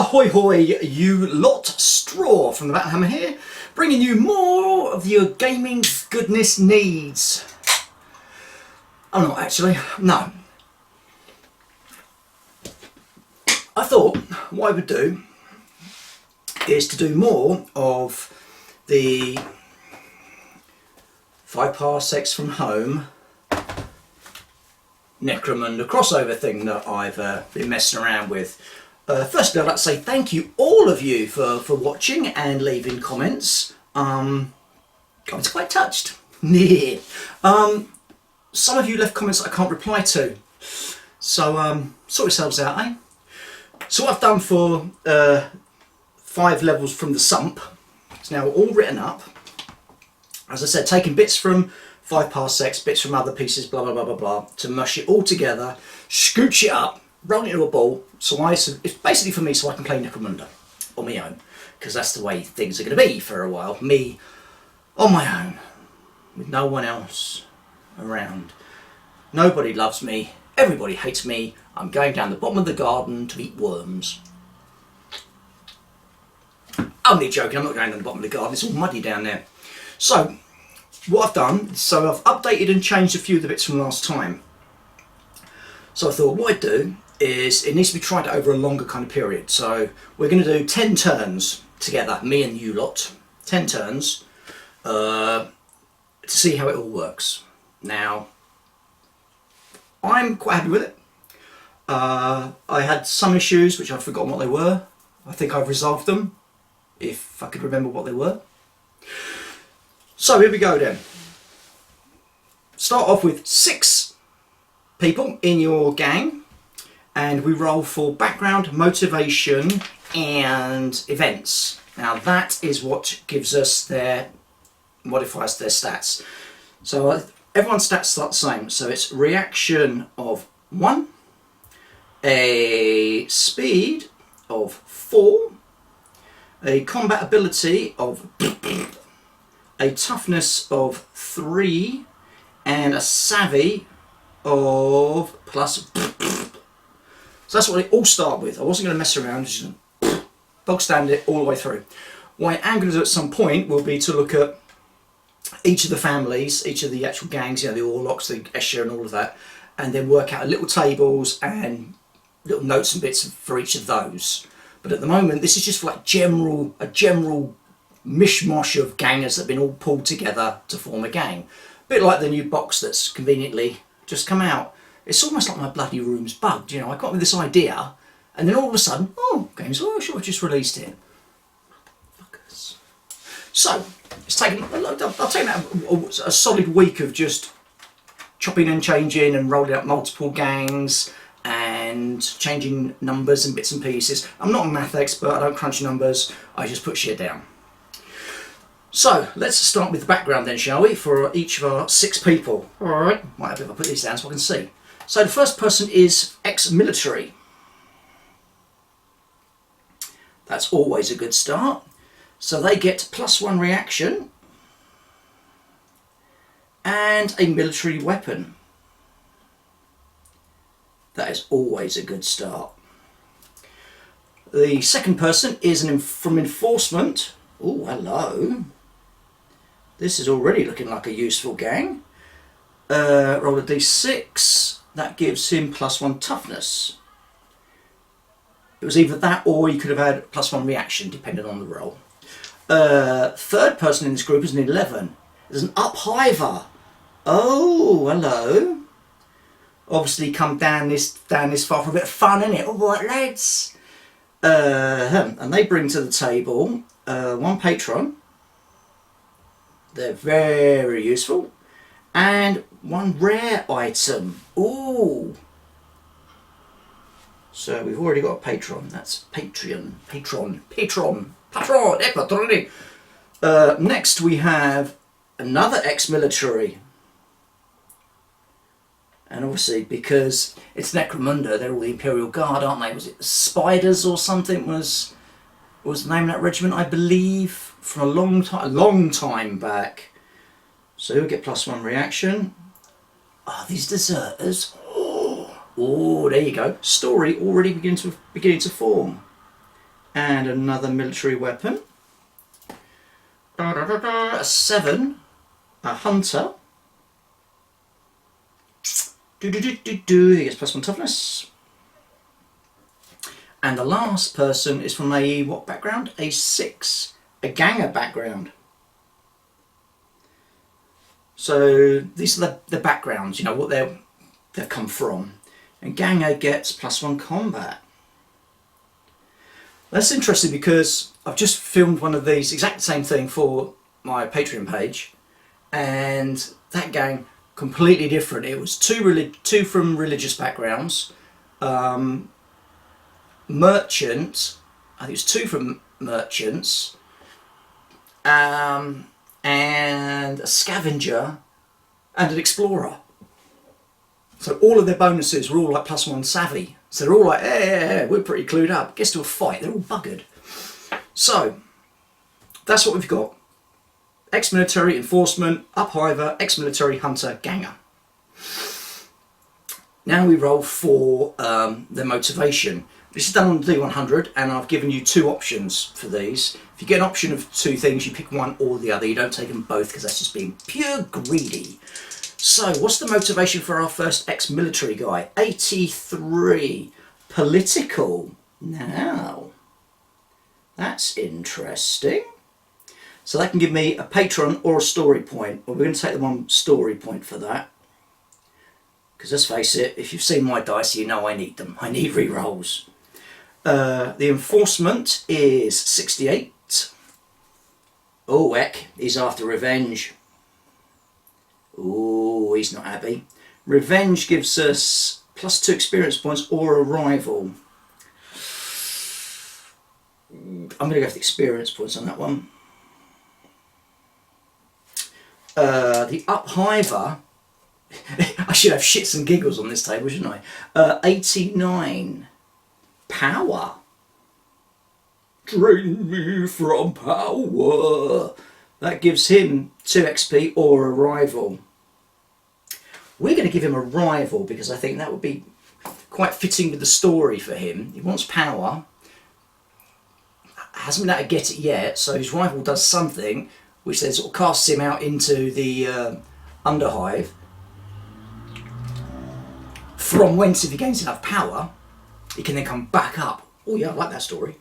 Ahoy hoy, you lot, Straw from the Battlehammer here, bringing you more of your gaming goodness needs. Oh, not actually, no. I thought what I would do is to do more of the 5 Parsecs from home Necromunda crossover thing that I've been messing around with. Firstly, I'd like to say thank you, all of you, for watching and leaving comments. I was quite touched. Some of you left comments that I can't reply to. So sort yourselves out, eh? So what I've done for 5 levels from the Sump, it's now all written up. As I said, taking bits from 5 Parsecs, bits from other pieces, blah, blah, blah, blah, blah, to mush it all together, scooch it up, roll it into a ball, so it's basically for me so I can play Necromunda on my own, because that's the way things are going to be for a while. Me on my own, with no one else around. Nobody loves me, everybody hates me, I'm going down the bottom of the garden to eat worms. I'm only joking, I'm not going down the bottom of the garden, it's all muddy down there. So, what I've done, so I've updated and changed a few of the bits from last time. So I thought what I'd do is, it needs to be tried over a longer kind of period. So we're going to do 10 turns together, me and you lot, 10 turns, to see how it all works. Now, I'm quite happy with it. I had some issues which I've forgotten what they were. I think I've resolved them, if I could remember what they were. So here we go then. Start off with 6 people in your gang, and we roll for background, motivation and events. Now that is what gives us their, modifies their stats. So everyone's stats start the same. So it's reaction of 1, a speed of 4, a combat ability of a toughness of 3, and a savvy of plus. So that's what they all start with. I wasn't going to mess around, just bog stand it all the way through. What I am going to do at some point will be to look at each of the families, each of the actual gangs, you know, the Orlocks, the Escher and all of that, and then work out little tables and little notes and bits for each of those. But at the moment, this is just for like a general mishmash of gangers that have been all pulled together to form a gang. A bit like the new box that's conveniently just come out. It's almost like my bloody room's bugged, you know. I got with this idea, and then all of a sudden, oh, games, oh, sure, I've just released it. Fuckers. So, it's taken, I'll take that a solid week of just chopping and changing and rolling out multiple gangs and changing numbers and bits and pieces. I'm not a math expert, I don't crunch numbers, I just put shit down. So, let's start with the background then, shall we, for each of our 6 people. Alright, might have if I put these down so I can see. So the first person is ex-military. That's always a good start. So they get +1 reaction and a military weapon. That is always a good start. The second person is from enforcement. Oh, hello. This is already looking like a useful gang. Roll a d6. That gives him +1 toughness. It was either that or he could have had +1 reaction, depending on the roll. Third person in this group is an 11. There's an uphiver. Oh, hello. Obviously come down this far for a bit of fun, innit? All right, lads. And they bring to the table 1 patron. They're very useful. And 1 rare item. Ooh. So we've already got a patron. That's patron. Next we have another ex-military. And obviously because it's Necromunda, they're all the Imperial Guard, aren't they? Was it Spiders or something was the name of that regiment, I believe, from a long time back. So he'll get +1 reaction. Ah, these deserters. Oh, there you go. Story already beginning to form. and another military weapon. A 7, a hunter. He gets +1 toughness. And the last person is from a what background? A 6, a ganger background. So these are the backgrounds, you know, what they've come from. And ganger gets +1 combat. That's interesting because I've just filmed one of these, exact same thing for my Patreon page, and that gang completely different. It was two from religious backgrounds, merchant, I think it's 2 from merchants, and a scavenger and an explorer. So all of their bonuses were all like +1 savvy. So they're all like, hey, we're pretty clued up. Gets to a fight, they're all buggered. So that's what we've got. Ex-military, enforcement, uphiver, ex-military, hunter, ganger. Now we roll for their motivation. This is done on D100, and I've given you 2 options for these. If you get an option of 2 things, you pick one or the other. You don't take them both because that's just being pure greedy. So, what's the motivation for our first ex-military guy? 83. Political. Now, that's interesting. So that can give me a patron or a story point. Well, we're going to take the one story point for that. Because let's face it, if you've seen my dice, you know I need them. I need re-rolls. The enforcement is 68. Oh, heck, he's after revenge. Oh, he's not happy. Revenge gives us +2 experience points or a rival. I'm going to go for the experience points on that one. The uphiver, I should have shits and giggles on this table, shouldn't I? 89. Power. Drain me from power. That gives him 2 XP or a rival. We're going to give him a rival because I think that would be quite fitting with the story for him. He wants power. Hasn't been able to get it yet, so his rival does something which then sort of casts him out into the underhive. From whence, if he gains enough power, he can then come back up. Oh yeah, I like that story.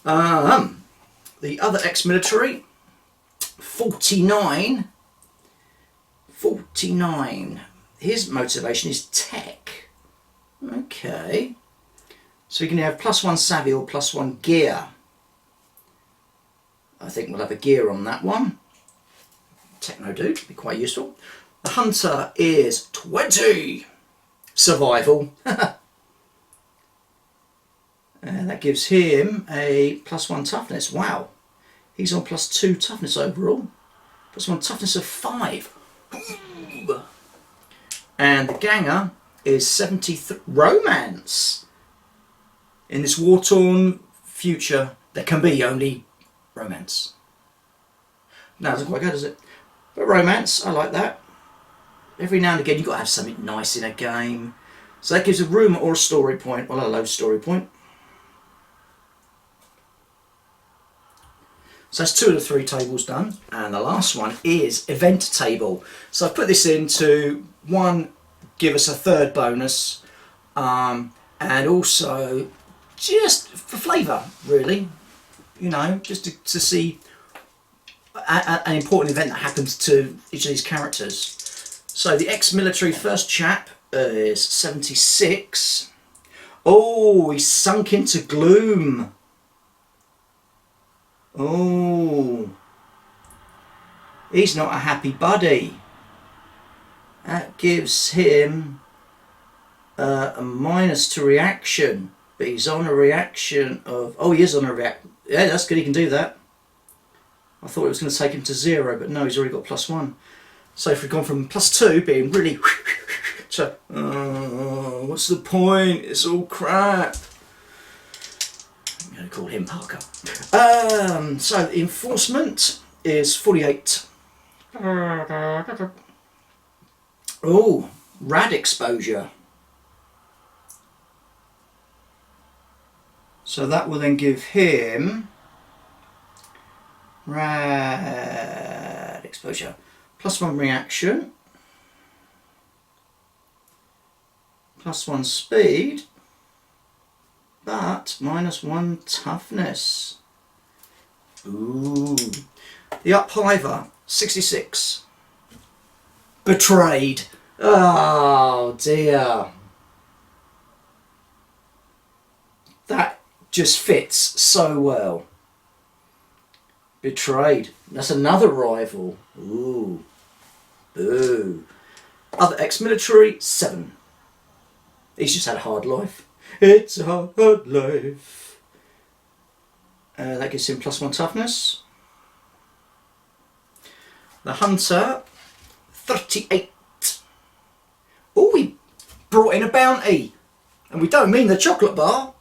The other ex-military, 49. 49. His motivation is tech. Okay. So we can have +1 savvy or +1 gear. I think we'll have a gear on that one. Techno dude, be quite useful. The hunter is 20. Survival. And that gives him a +1 toughness. Wow. He's on +2 toughness overall. +1 toughness of 5. And the ganger is 73. Romance. In this war-torn future, there can be only romance. No, it doesn't quite go, does it? But romance, I like that. Every now and again, you've got to have something nice in a game. So that gives a rumour or a story point. Well, a low story point. So that's 2 of the 3 tables done. And the last one is event table. So I've put this in to, 1, give us a 3rd bonus. And also, just for flavour, really. You know, just to see an important event that happens to each of these characters. So the ex-military first chap is 76. Oh, he's sunk into gloom. Oh, he's not a happy buddy. That gives him a -2 reaction, but he's on a reaction of, oh, he is on a react. Yeah, that's good, he can do that. I thought it was going to take him to 0, but no, he's already got +1. So if we've gone from +2 being really to, what's the point? It's all crap. I'm going to call him Parker. So the enforcement is 48. Oh, rad exposure. So that will then give him rad exposure, +1 reaction, +1 speed, but -1 toughness. Ooh. The Uphiver, 66. Betrayed. Oh dear. That just fits so well. Betrayed. That's another rival. Ooh. Boo. Other ex-military, 7. He's just had a hard life. It's a hard life. That gives him +1 toughness. The Hunter, 38. Oh, we brought in a bounty. And we don't mean the chocolate bar.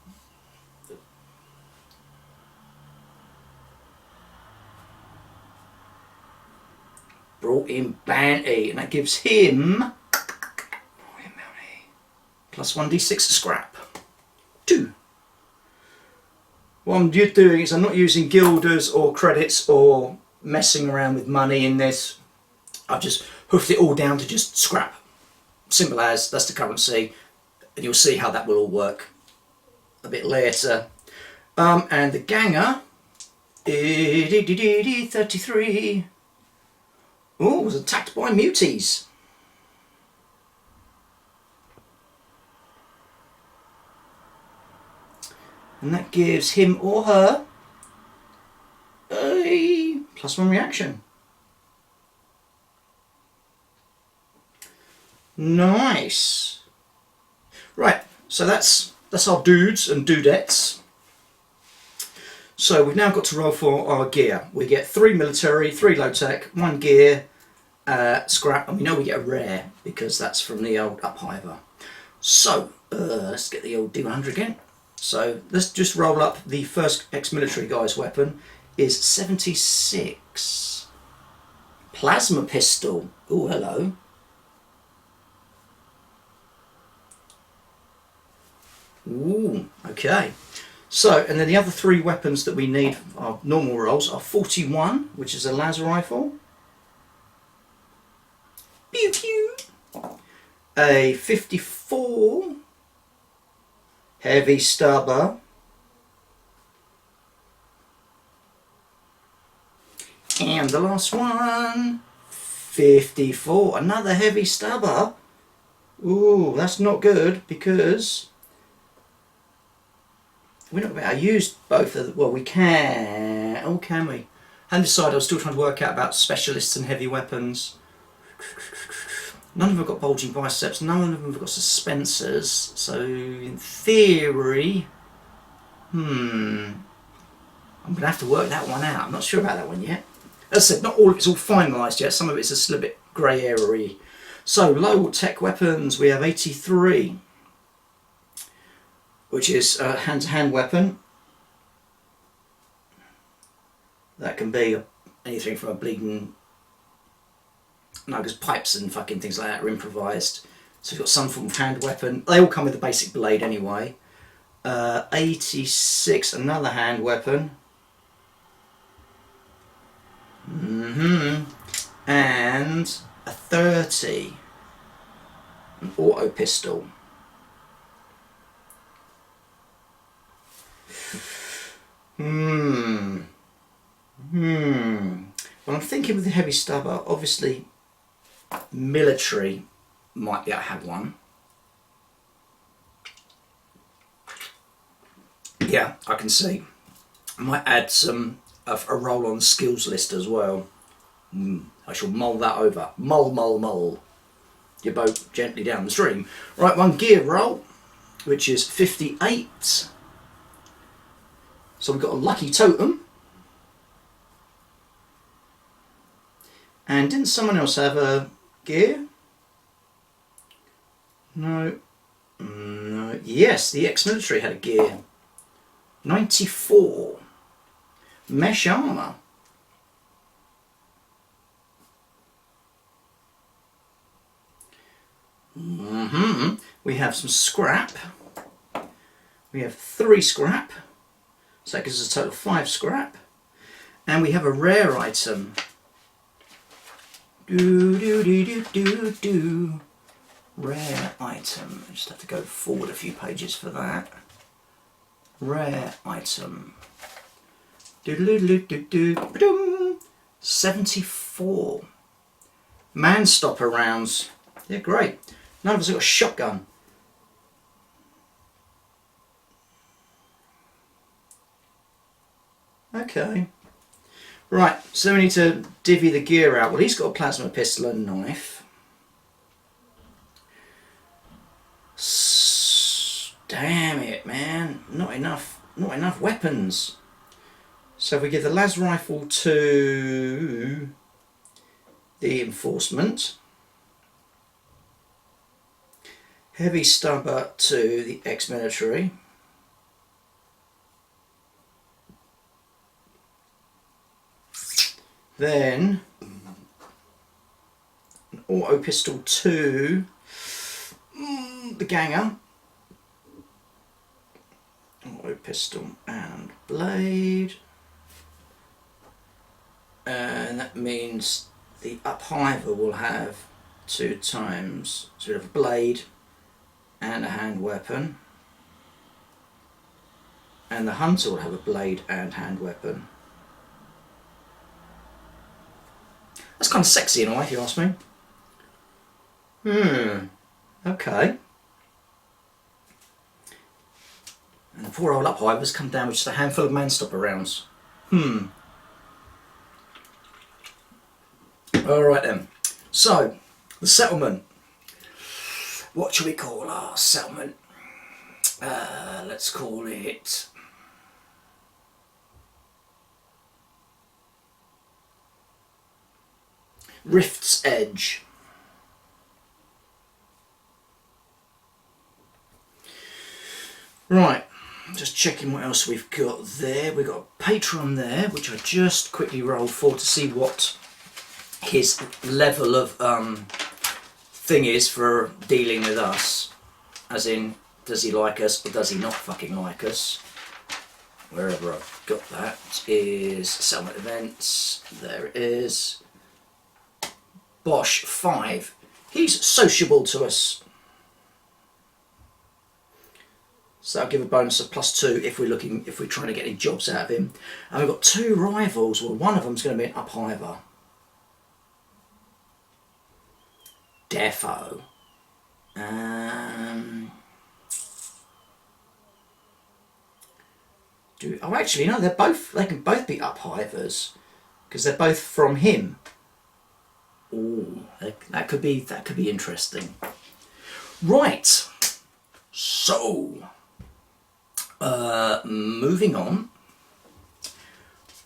Brought in bounty. And that gives him +1d6 scrap. 2. What I'm doing is I'm not using guilders or credits or messing around with money in this. I've just hoofed it all down to just scrap. Simple as, that's the currency. And you'll see how that will all work a bit later. And the Ganger, 33. Oh, was attacked by muties. And that gives him or her a +1 reaction. Nice. Right, so that's our dudes and dudettes. So we've now got to roll for our gear. We get 3 military, 3 low tech, 1 gear, scrap, and we know we get a rare because that's from the old Uphiver. So let's get the old D100 again. So let's just roll up the first ex-military guy's weapon is 76. Plasma pistol. Oh, hello. Ooh, okay. So, and then the other 3 weapons that we need, our normal rolls, are 41, which is a laser rifle. Pew pew. A 54. Heavy stubber. And the last one, 54. Another heavy stubber. Ooh, that's not good because we're not going to use both of them. Well, we can. Oh, can we? And decide, I was still trying to work out about specialists and heavy weapons. None of them have got bulging biceps, none of them have got suspensors, so in theory, I'm going to have to work that one out. I'm not sure about that one yet. As I said, not all of it's all finalised yet, some of it's a little bit grey area-y. So, low tech weapons, we have 83, which is a hand-to-hand weapon. That can be anything from a bleeding... No, because pipes and fucking things like that are improvised. So we've got some form of hand weapon. They all come with a basic blade anyway. 86, another hand weapon. And a 30, an auto pistol. Well, I'm thinking with the heavy stubber, obviously military might be able to have one. Yeah, I can see. I might add some of a roll on skills list as well. I shall mull that over. Mull. Your boat gently down the stream. Right, 1 gear roll, which is 58. So we've got a lucky totem. And didn't someone else have a gear? No. No. Yes, the ex-military had a gear. 94. Mesh armour. We have some scrap. We have 3 scrap. So that gives us a total of 5 scrap. And we have a rare item. Rare item. I just have to go forward a few pages for that. Rare item. 74. Man-stopper rounds. Yeah, great. None of us have got a shotgun. Okay. Right, so we need to divvy the gear out. Well, he's got a plasma pistol and knife. Damn it, man. Not enough weapons. So if we give the las rifle to the enforcement, heavy stubber to the ex-military, then an auto pistol to the ganger, auto pistol and blade, and that means the uphiver will have 2 times, so we have a blade and a hand weapon, and the hunter will have a blade and hand weapon. That's kind of sexy in a way, if you ask me. Okay. And the poor old uphivers come down with just a handful of man-stopper rounds. Alright then. So, the settlement. What should we call our settlement? Let's call it... Rift's Edge. Right, just checking what else we've got there. We've got a patron there, which I just quickly rolled for to see what his level of thing is for dealing with us. As in, does he like us or does he not fucking like us? Wherever I've got that is settlement events. There it is. Bosch 5. He's sociable to us. So I'll give a bonus of +2 if we're trying to get any jobs out of him. And we've got 2 rivals. Well, one of them's going to be an uphiver. Defo. Actually, no, they can both be uphivers because they're both from him. Ooh, that could be interesting. Right. So, moving on.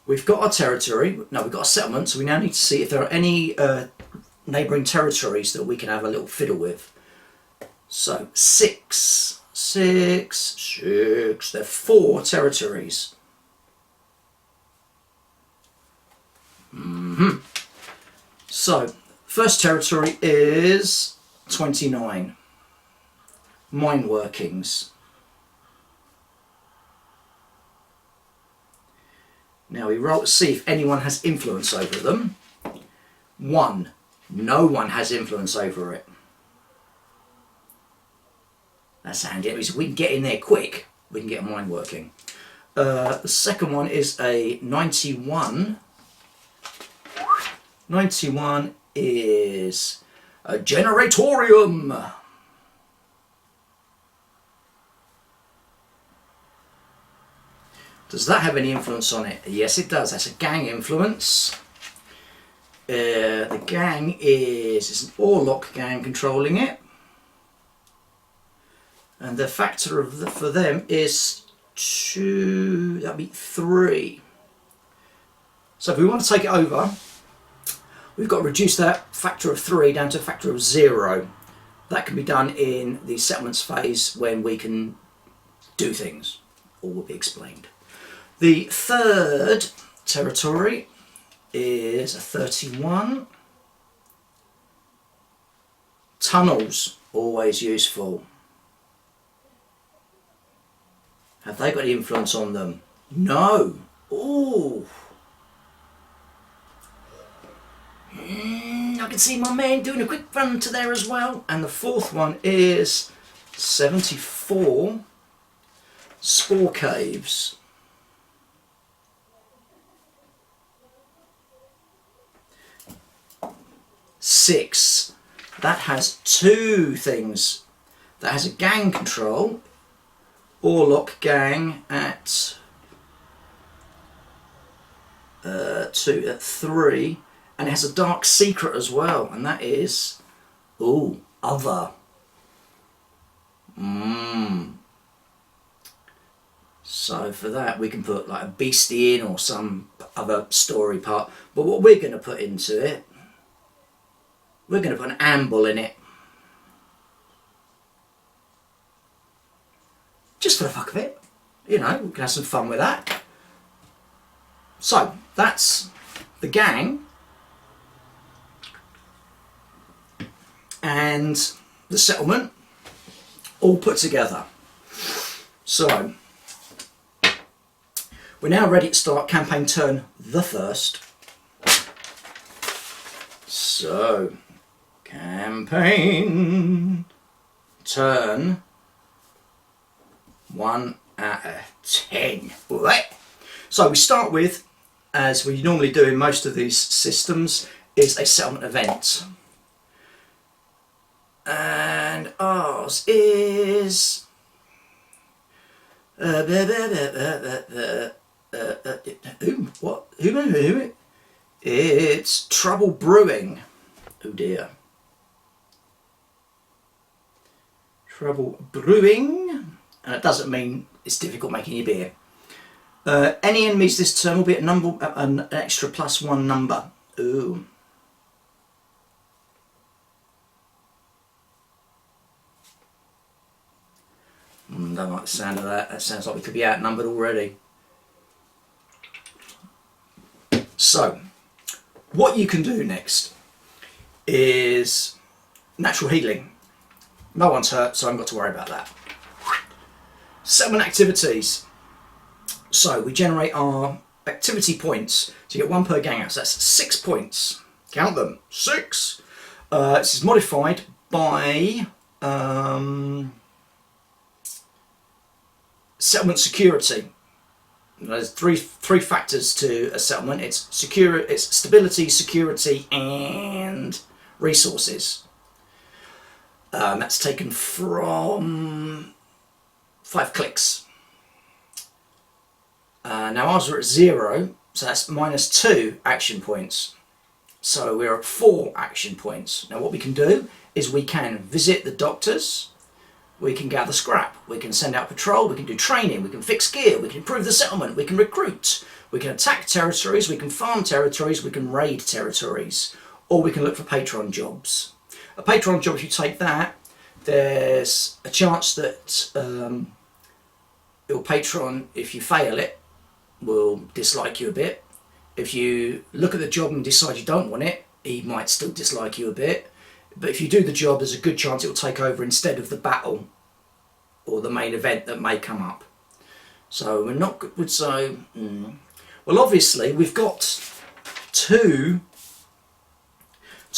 We've got our territory. No, we've got a settlement. So we now need to see if there are any neighbouring territories that we can have a little fiddle with. So 6. There are 4 territories. So, first territory is 29. Mine workings. Now we roll to see if anyone has influence over them. 1. No one has influence over it. That's handy. That means if we can get in there quick, we can get a mine working. The second one is a 91. 91 is a generatorium. Does that have any influence on it? Yes, it does. That's a gang influence. The gang it's an Orlock gang controlling it. And the factor for them is 2, that'd be 3. So if we want to take it over, we've got to reduce that factor of 3 down to a factor of 0. That can be done in the settlements phase when we can do things. All will be explained. The third territory is a 31. Tunnels, always useful. Have they got any influence on them? No. Ooh. I can see my man doing a quick run to there as well. And the fourth one is 74 spore caves. Six. That has two things. That has a gang control. Orlock gang at 3, and it has a dark secret as well, and that is other. So for that we can put like a beastie in or some other story part, but what we're going to put into it, we're going to put an amble in it. Just for the fuck of it. You know, we can have some fun with that. So, that's the gang. And the settlement all put together. So, we're now ready to start campaign turn the first. So, campaign turn 1 out of 10. Right. So we start with, as we normally do in most of these systems, is a settlement event. And ours is it's trouble brewing. Oh dear. Trouble brewing. And it doesn't mean it's difficult making your beer. Any enemies this turn will be an extra +1 number. Ooh. Don't like the sound of that. That sounds like we could be outnumbered already. So, what you can do next is natural healing. No one's hurt, so I haven't got to worry about that. Settlement activities. So we generate our activity points to get 1 per gang out. So that's 6 points. Count them. 6. This is modified by settlement security. There's three factors to a settlement. It's stability, security, and resources. That's taken from 5 clicks. Now ours are at 0, so that's -2 action points. So we're at 4 action points. Now what we can do is we can visit the doctors, we can gather scrap, we can send out patrol, we can do training, we can fix gear, we can improve the settlement, we can recruit, we can attack territories, we can farm territories, we can raid territories, or we can look for patron jobs. A patron job, if you take that, there's a chance that your patron, if you fail it, will dislike you a bit. If you look at the job and decide you don't want it, he might still dislike you a bit. But if you do the job, there's a good chance it will take over instead of the battle or the main event that may come up. So we're not good. So, well, obviously we've got two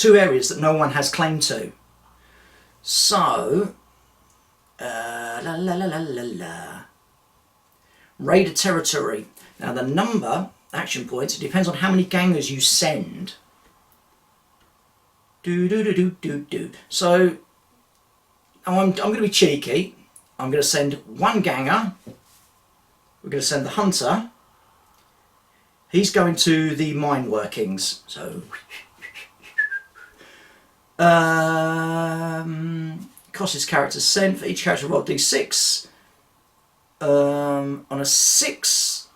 areas that no one has claim to. So, raid a territory. Now the number, action points, it depends on how many gangers you send. So, I'm going to be cheeky. I'm going to send 1 ganger. We're going to send the hunter. He's going to the mine workings. So, cost his character sent. For each character roll d6. On a 6.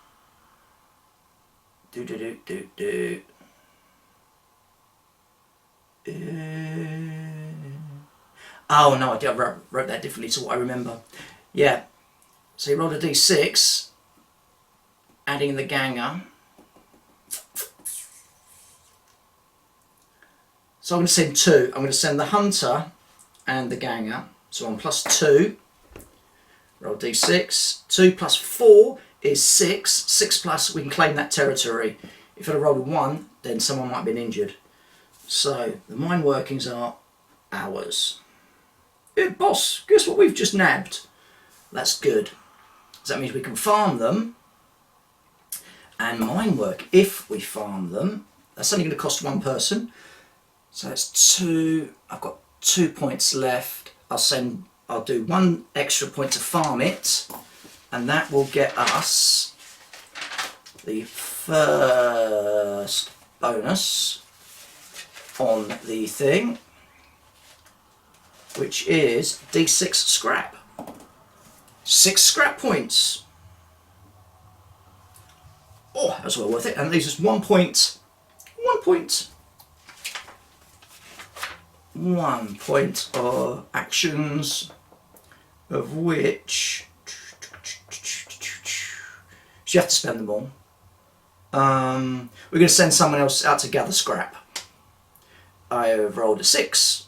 Oh no, I wrote that differently to what I remember. Yeah, so you rolled a d6, adding the ganger. So I'm going to send 2. I'm going to send the hunter and the ganger. So on +2, roll d6, 2 + 4 is 6. 6 plus, we can claim that territory. If I'd have rolled a 1, then someone might have been injured. So the mine workings are ours. Yeah, boss, guess what we've just nabbed? That's good. So that means we can farm them and mine work. If we farm them, that's only going to cost 1 person. So it's 2. I've got 2 points left. I'll do 1 extra point to farm it, and that will get us the first bonus on the thing, which is D6 scrap. 6 scrap points. Oh, that's well worth it. And these is 1 point. 1 point of actions, of which you have to spend them all. We're going to send someone else out to gather scrap. I have rolled a 6,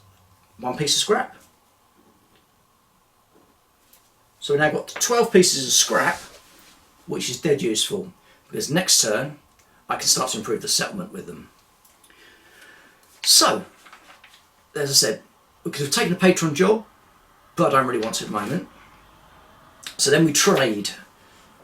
1 piece of scrap. So we've now got 12 pieces of scrap, which is dead useful, because next turn I can start to improve the settlement with them. So, as I said, we could have taken a patron job, but I don't really want to at the moment. So then we trade.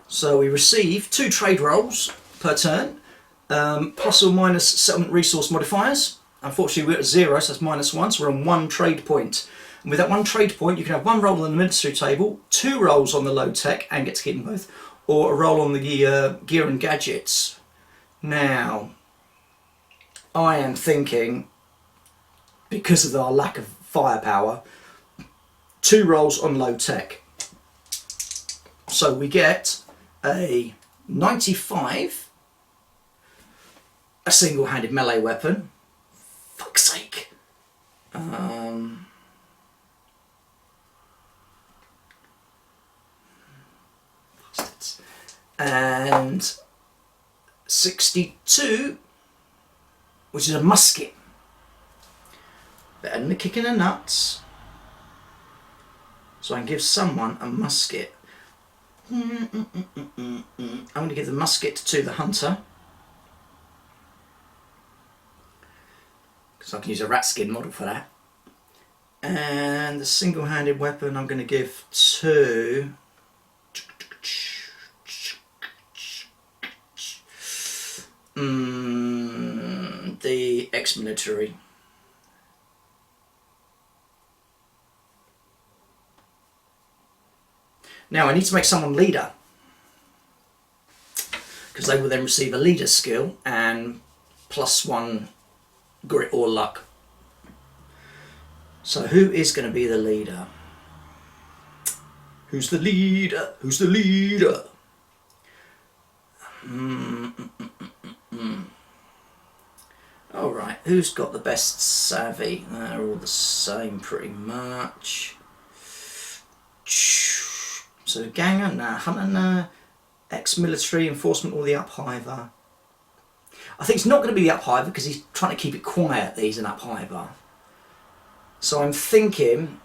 So we receive 2 trade rolls per turn, plus or minus settlement resource modifiers. Unfortunately we're at 0, so that's -1, so we're on 1 trade point. And with that 1 trade point, you can have 1 roll on the military table, 2 rolls on the low tech, and get to keep them both, or a roll on the gear and gadgets. Now, I am thinking, because of our lack of firepower, 2 rolls on low tech. So we get a 95, a single-handed melee weapon. Fuck's sake. And 62, which is a musket. Better than the kick in the nuts. So I can give someone a musket. I'm going to give the musket to the hunter, because I can use a rat skin model for that. And the single-handed weapon I'm going to give to the ex-military. Now I need to make someone leader, because they will then receive a leader skill and +1 grit or luck. So who is going to be the leader? Who's the leader? Who's the leader? Alright, who's got the best savvy? They're all the same pretty much. So ganger, nah. Hunter, nah. Ex-military, enforcement, or the uphiver. I think it's not going to be the uphiver because he's trying to keep it quiet that he's an uphiver. So I'm thinking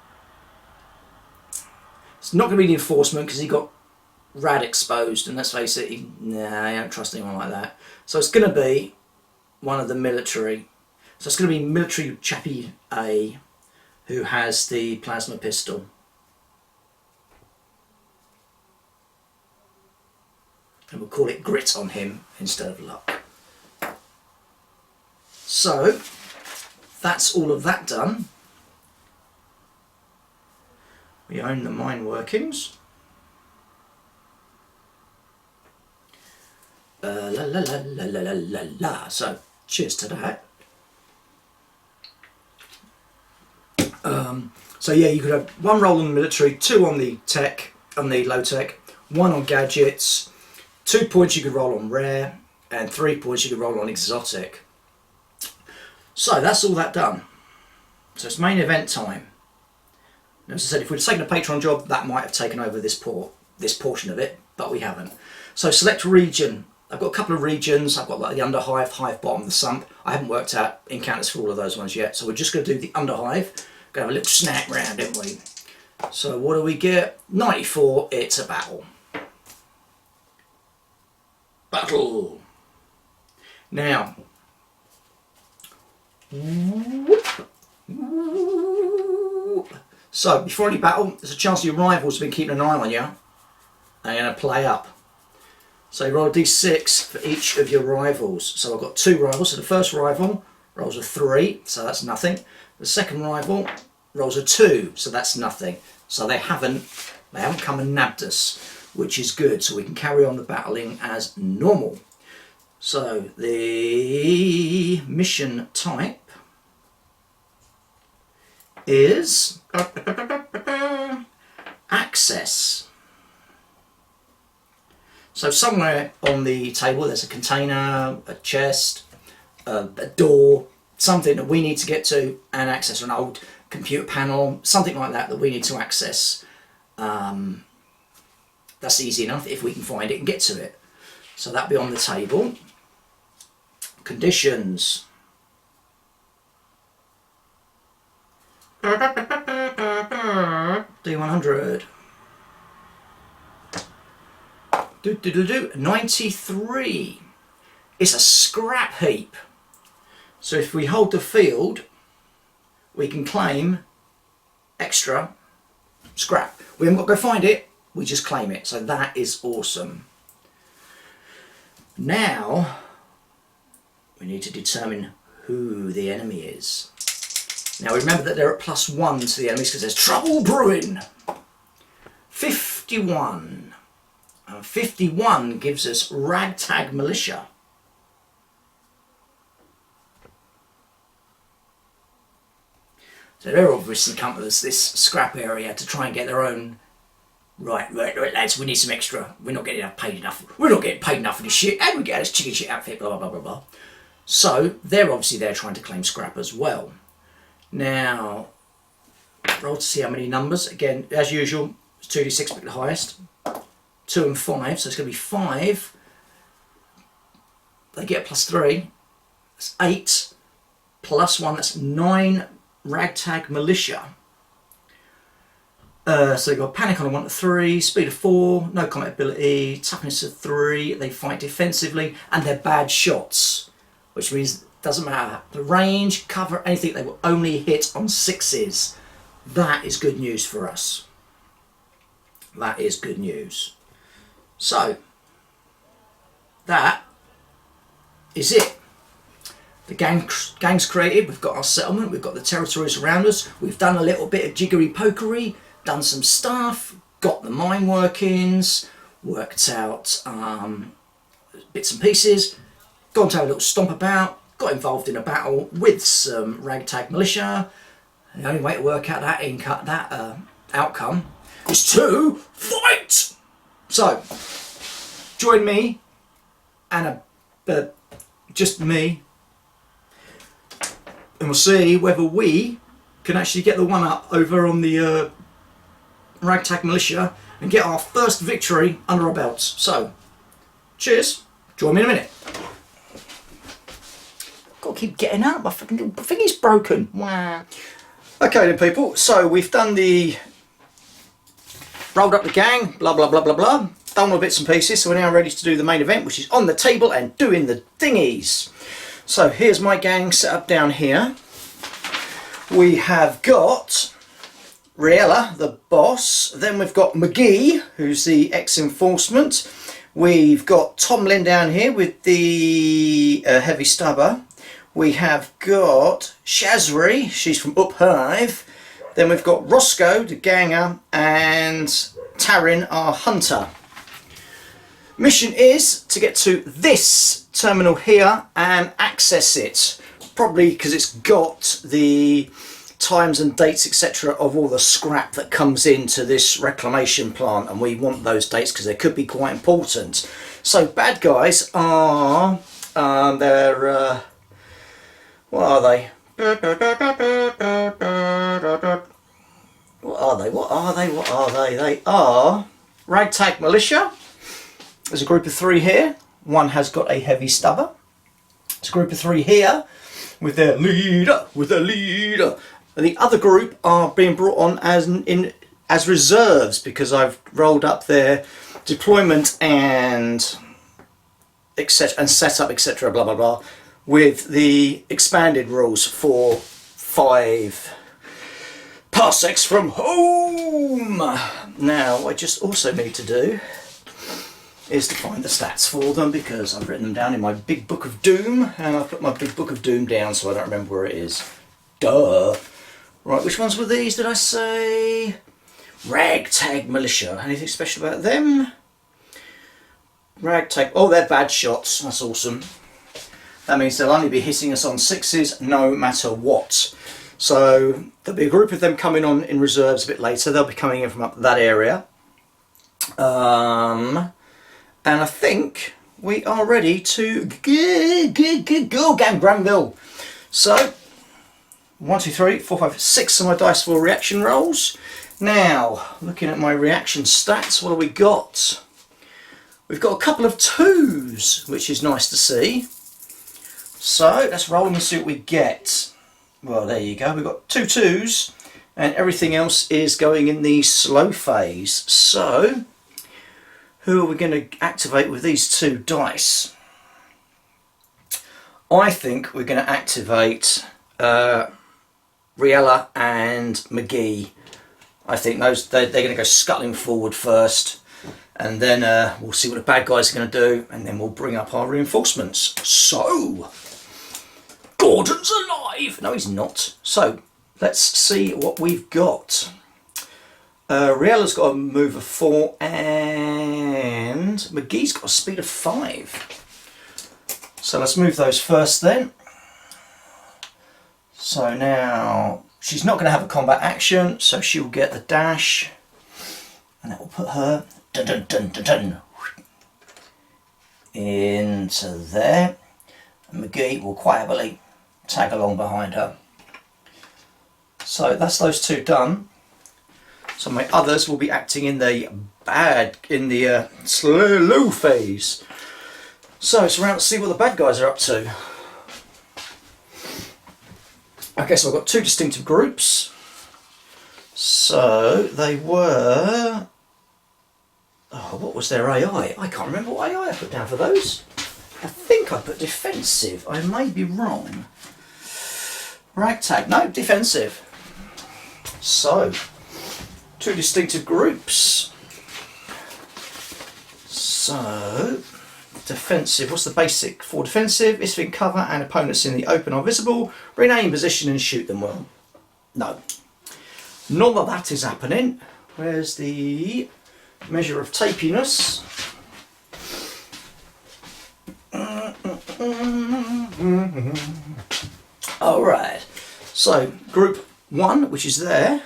it's not going to be the enforcement because he got rad exposed, and let's face it, I don't trust anyone like that. So it's going to be one of the military. So it's going to be military chappie A, who has the plasma pistol. And we'll call it grit on him instead of luck. So that's all of that done. We own the mine workings. So cheers to that. So yeah, you could have 1 roll on the military, 2 on the tech, on the low tech, 1 on gadgets, 2 points you could roll on rare, and 3 points you could roll on exotic. So that's all that done. So it's main event time. As I said, if we'd taken a patron job, that might have taken over this portion of it, but we haven't. So select region. I've got a couple of regions. I've got like the underhive, hive bottom, the sump. I haven't worked out encounters for all of those ones yet, so we're just going to do the underhive. Going to have a little snack round, didn't we? So what do we get? 94, it's a battle. battle. Now, so before any battle, there's a chance your rivals have been keeping an eye on you and they're going to play up. So you roll a d6 for each of your rivals. So I've got 2 rivals. So the first rival rolls a 3, so that's nothing. The second rival rolls a 2, so that's nothing. So they haven't come and nabbed us, which is good. So we can carry on the battling as normal. So the mission type is access. So somewhere on the table there's a container, a chest, a door, something that we need to get to and access, an old computer panel, something like that we need to access. That's easy enough if we can find it and get to it. So that'll be on the table. Conditions. D100. 93. It's a scrap heap. So if we hold the field, we can claim extra scrap. We haven't got to go find it, we just claim it. So that is awesome. Now, we need to determine who the enemy is. Now remember that they're at +1 to the enemies because there's trouble brewing. 51. 51 gives us Ragtag Militia. So they're obviously come to this scrap area to try and get their own. Right, lads, we need some extra. We're not getting paid enough. We're not getting paid enough for this shit. How do we get this chicken shit outfit? Blah, blah, blah, blah. So they're obviously there trying to claim scrap as well. Now, roll to see how many numbers. Again, as usual, it's 2d6 pick the highest. 2 and 5, so it's going to be 5. They get a +3. That's 8. +1, that's 9 Ragtag Militia. So you've got panic on a 1 to 3, speed of 4, no combat ability, toughness of 3. They fight defensively and they're bad shots, which means it doesn't matter the range, cover, anything. They will only hit on 6s. That is good news for us. That is good news. So that is it. The gang's created. We've got our settlement. We've got the territories around us. We've done a little bit of jiggery pokery, done some stuff, got the mine workings, worked out bits and pieces, gone to have a little stomp about, got involved in a battle with some Ragtag Militia. The only way to work out that outcome is to fight. So, join me and just me, and we'll see whether we can actually get the one up over on the Ragtag Militia and get our first victory under our belts. So, cheers. Join me in a minute. Got to keep getting up. My fucking thingy's broken. Wow. Okay then, people. So we've done the rolled up the gang, blah blah blah blah blah, done all bits and pieces, so we're now ready to do the main event, which is on the table and doing the thingies. So here's my gang set up down here. We have got Riella, the boss, then we've got McGee, who's the ex-enforcement, we've got Tomlin down here with the heavy stubber, we have got Shazri, she's from Up Hive. Then we've got Roscoe, the ganger, and Taryn, our hunter. Mission is to get to this terminal here and access it. Probably because it's got the times and dates, etc., of all the scrap that comes into this reclamation plant, and we want those dates because they could be quite important. So bad guys are, what are they? What are they? They are Ragtag Militia. There's a group of 3 here. One has got a heavy stubber. There's a group of 3 here with their leader. And the other group are being brought on as reserves because I've rolled up their deployment and etc., and set up, etc., blah blah blah, with the expanded rules for 5 Parsecs from home. Now, what I just also need to do is to find the stats for them, because I've written them down in my big book of doom, and I've put my big book of doom down so I don't remember where it is. Duh. Right, which ones were these, did I say? Ragtag Militia. Anything special about them? Ragtag, oh, they're bad shots. That's awesome. That means they'll only be hitting us on 6s no matter what. So there'll be a group of them coming on in reserves a bit later. They'll be coming in from up that area. And I think we are ready to go Granville. So 1, 2, 3, 4, 5, 6 of my dice for reaction rolls. Now, looking at my reaction stats, what have we got? We've got a couple of 2s, which is nice to see. So let's roll them and see what we get. Well, there you go. We've got 2 2s, and everything else is going in the slow phase. So, who are we going to activate with these 2 dice? I think we're going to activate Riella and McGee. I think they're going to go scuttling forward first. And then we'll see what the bad guys are going to do, and then we'll bring up our reinforcements. So, Gordon's alive! No, he's not. So, let's see what we've got. Riella's got a move of 4, and McGee's got a speed of 5. So let's move those first then. So now, she's not going to have a combat action, so she'll get the dash. And that will put her dun, dun, dun, dun, dun, into there. And McGee will quietly tag along behind her. So that's those 2 done. So my others will be acting in the slow phase. So it's around to see what the bad guys are up to. Okay, so I've got 2 distinctive groups. So they were, oh, what was their AI? I can't remember what AI I put down for those. I think I put defensive. I may be wrong. Ragtag, no, defensive. So, 2 distinctive groups. So, defensive, what's the basic for defensive? If in cover and opponents in the open are visible, rename position and shoot them well. No. None of that is happening. Where's the measure of tapiness? Alright, so group 1, which is there,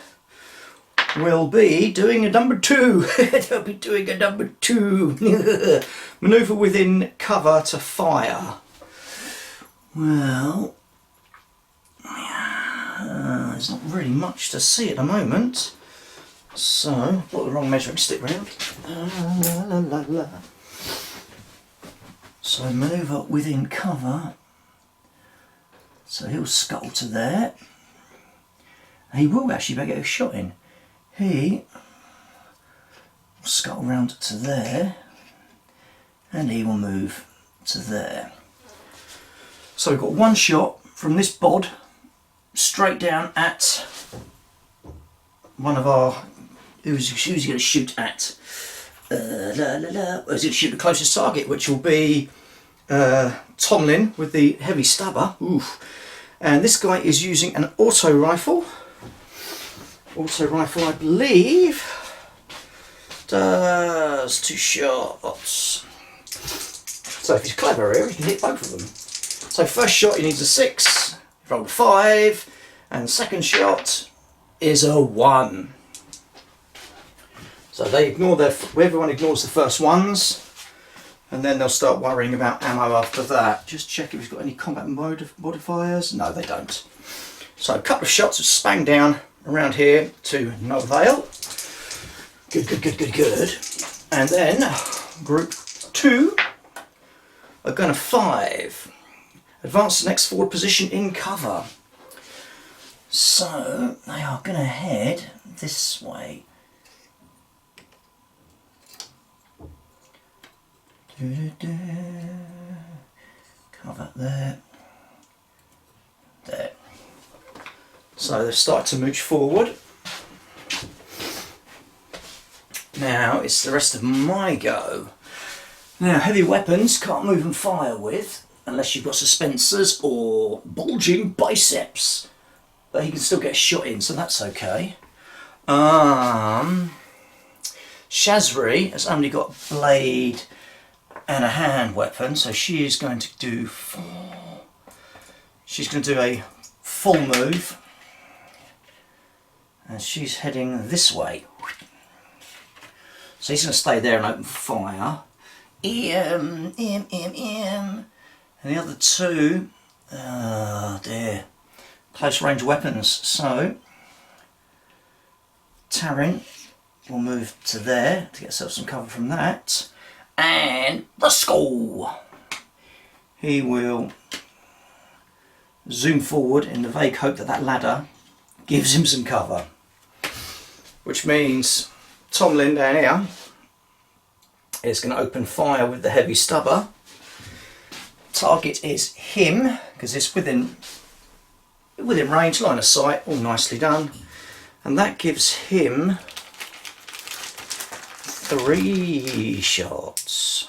will be doing a number 2. They'll be doing a number 2. Manoeuvre within cover to fire. Well, there's not really much to see at the moment. So, I've got the wrong measuring stick round. So, manoeuvre within cover. So he'll scuttle to there. He will actually get a shot in. He will scuttle round to there. And he will move to there. So we've got 1 shot from this bod straight down at one of our, who's he going to shoot at? He's going to shoot the closest target, which will be Tomlin with the heavy stabber. Oof. And this guy is using an auto rifle. Auto rifle, I believe, does 2 shots. So if he's clever here, he can hit both of them. So first shot he needs a 6, rolled a 5, and second shot is a 1. So they ignore everyone ignores the first ones, and then they'll start worrying about ammo after that. Just check if he's got any combat modifiers. No, they don't. So a couple of shots of spang down around here to no avail. Good, good, good, good, good. And then group 2 are going to 5. Advance the next forward position in cover. So they are going to head this way. Cover there. There. So they've started to mooch forward. Now it's the rest of my go. Now heavy weapons can't move and fire with unless you've got suspensors or bulging biceps. But he can still get a shot in, so that's okay. Shazri has only got a blade and a hand weapon, so she is going to do she's going to do a full move, and she's heading this way. So he's going to stay there and open fire. And the other two, oh dear, close range weapons. So Tarin will move to there to get herself some cover from that. And the skull, he will zoom forward in the vague hope that that ladder gives him some cover, which means Tomlin down here is going to open fire with the heavy stubber. Target is him because it's within range, line of sight, all nicely done, and that gives him 3 shots.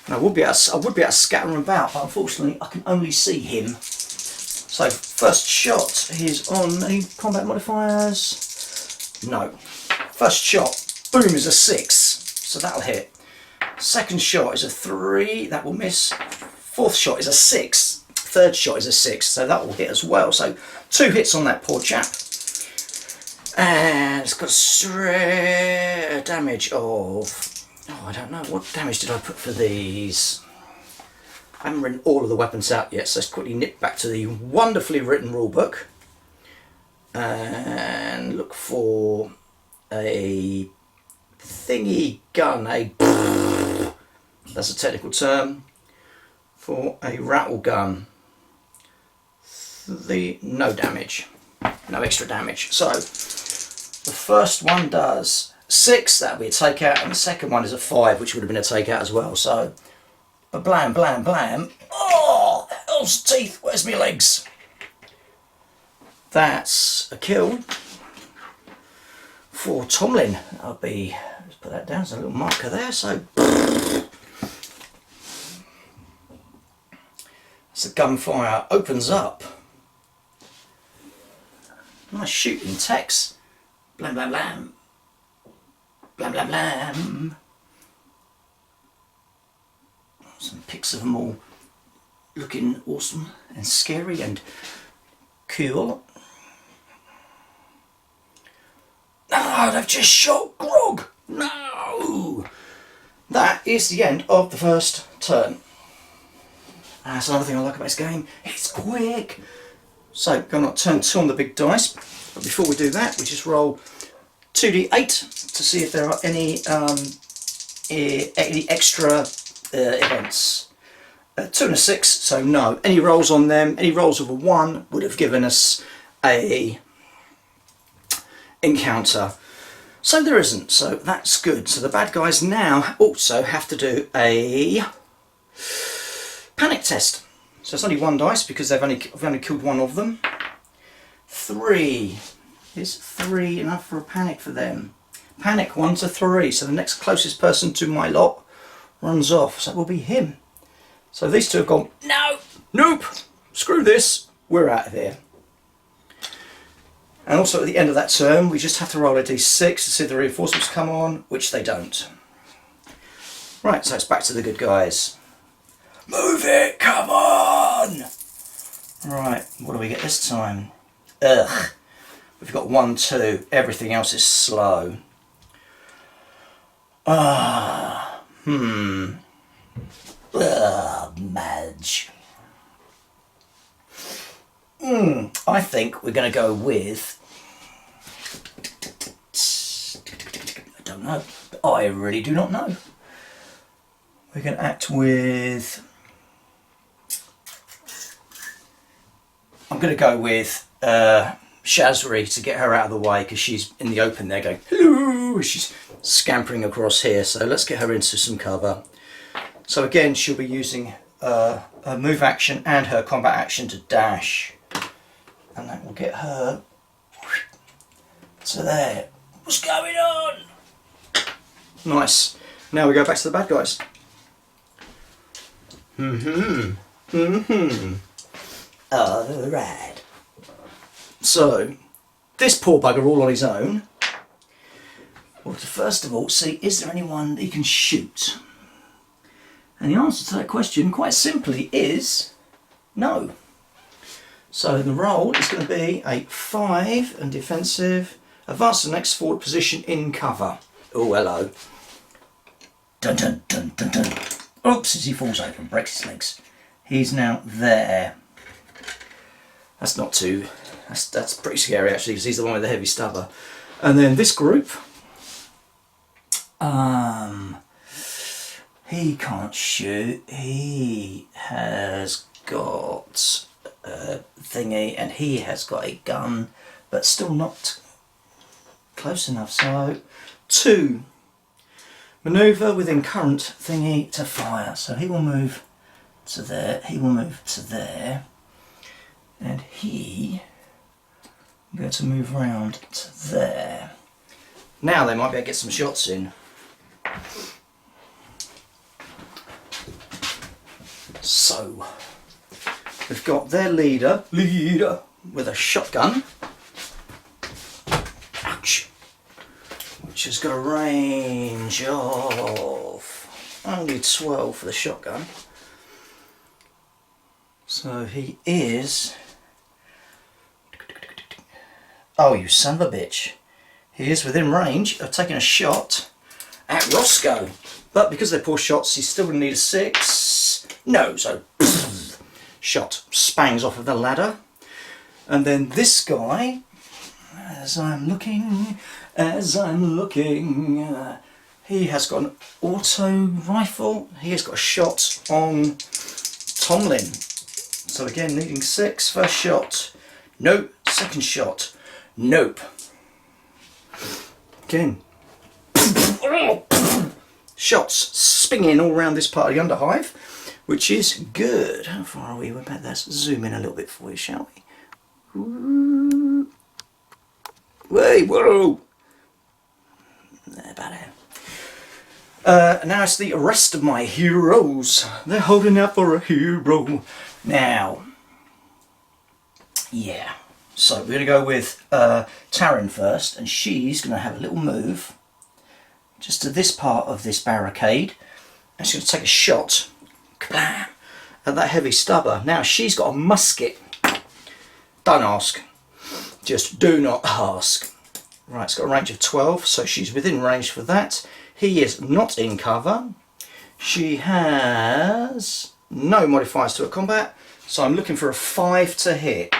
Now I would be able to scatter him about, but unfortunately I can only see him. So first shot, he's on any combat modifiers. No. First shot, boom, is a 6, so that'll hit. Second shot is a 3, that will miss. Fourth shot is a 6. Third shot is a 6, so that will hit as well. So 2 hits on that poor chap. And it's got a damage of, oh, I don't know, what damage did I put for these? I haven't written all of the weapons out yet, so let's quickly nip back to the wonderfully written rulebook and look for a thingy gun, that's a technical term for a rattle gun. No damage, no extra damage. So the first one does 6, that'll be a takeout, and the second one is a 5, which would have been a takeout as well. So, but blam, blam, blam. Oh, hell's teeth, where's my legs? That's a kill for Tomlin. I'll be, let's put that down, there's a little marker there. So, as the gunfire opens up, nice shooting text. Blam, blam, blam. Blam, blam, blam. Some pics of them all looking awesome and scary and cool. No, they've just shot Grog. No! That is the end of the first turn. That's another thing I like about this game. It's quick. So, going on turn 2 on the big dice. But before we do that, we just roll 2d8 to see if there are any extra events. 2 and a 6, so no. Any rolls on them, any rolls of a 1 would have given us a encounter. So there isn't, so that's good. So the bad guys now also have to do a panic test. So it's only 1 dice because I've only killed 1 of them. 3. Is 3 enough for a panic for them? Panic 1 to 3, so the next closest person to my lot runs off, so it will be him. So these two have gone, no, nope, screw this, we're out of here. And also at the end of that turn, we just have to roll a d6 to see if the reinforcements come on, which they don't. Right, so it's back to the good guys. Move it, come on! Right, what do we get this time? Ugh. We've got 1, 2, everything else is slow. Madge. I think we're going to go with, I don't know, I really do not know. We're going to act with, I'm going to go with Shazri to get her out of the way, because she's in the open there going, hello, she's scampering across here. So let's get her into some cover. So again, she'll be using her move action and her combat action to dash. And that will get her to there. What's going on? Nice. Now we go back to the bad guys. Alright. So, this poor bugger all on his own. Well, to first of all, see, is there anyone he can shoot? And the answer to that question, quite simply, is no. So the roll is going to be a 5 and defensive, advance to the next forward position in cover. Oh, hello. Dun dun dun dun dun. Oops, as he falls over and breaks his legs. He's now there. That's not too, that's pretty scary actually, because he's the one with the heavy stubber. And then this group, he can't shoot. He has got a thingy and he has got a gun, but still not close enough. So 2. Manoeuvre within current thingy to fire. So he will move to there, he will move to there, and he will go to move round to there. Now they might be able to get some shots in. So we've got their leader with a shotgun. Ouch. Which has got a range of only 12 for the shotgun. So he is... Oh, you son of a bitch. He is within range of taking a shot at Roscoe. But because they're poor shots, he's still going to need a 6. No, so shot spangs off of the ladder. And then this guy, as I'm looking, he has got an auto rifle. He has got a shot on Tomlin. So again, needing 6. First shot. Nope. Second shot. Nope. Again. Shots spinging all around this part of the underhive, which is good. How far are we? We're about to zoom in a little bit for you, shall we? Ooh. Wait, whoa! About it. Now it's the rest of my heroes. They're holding out for a hero. Now, yeah. So we're going to go with Taryn first, and she's going to have a little move just to this part of this barricade, and she's going to take a shot, kablam, at that heavy stubber. Now she's got a musket. Don't ask. Just do not ask. Right, it's got a range of 12, so she's within range for that. He is not in cover. She has no modifiers to her combat, so I'm looking for a 5 to hit.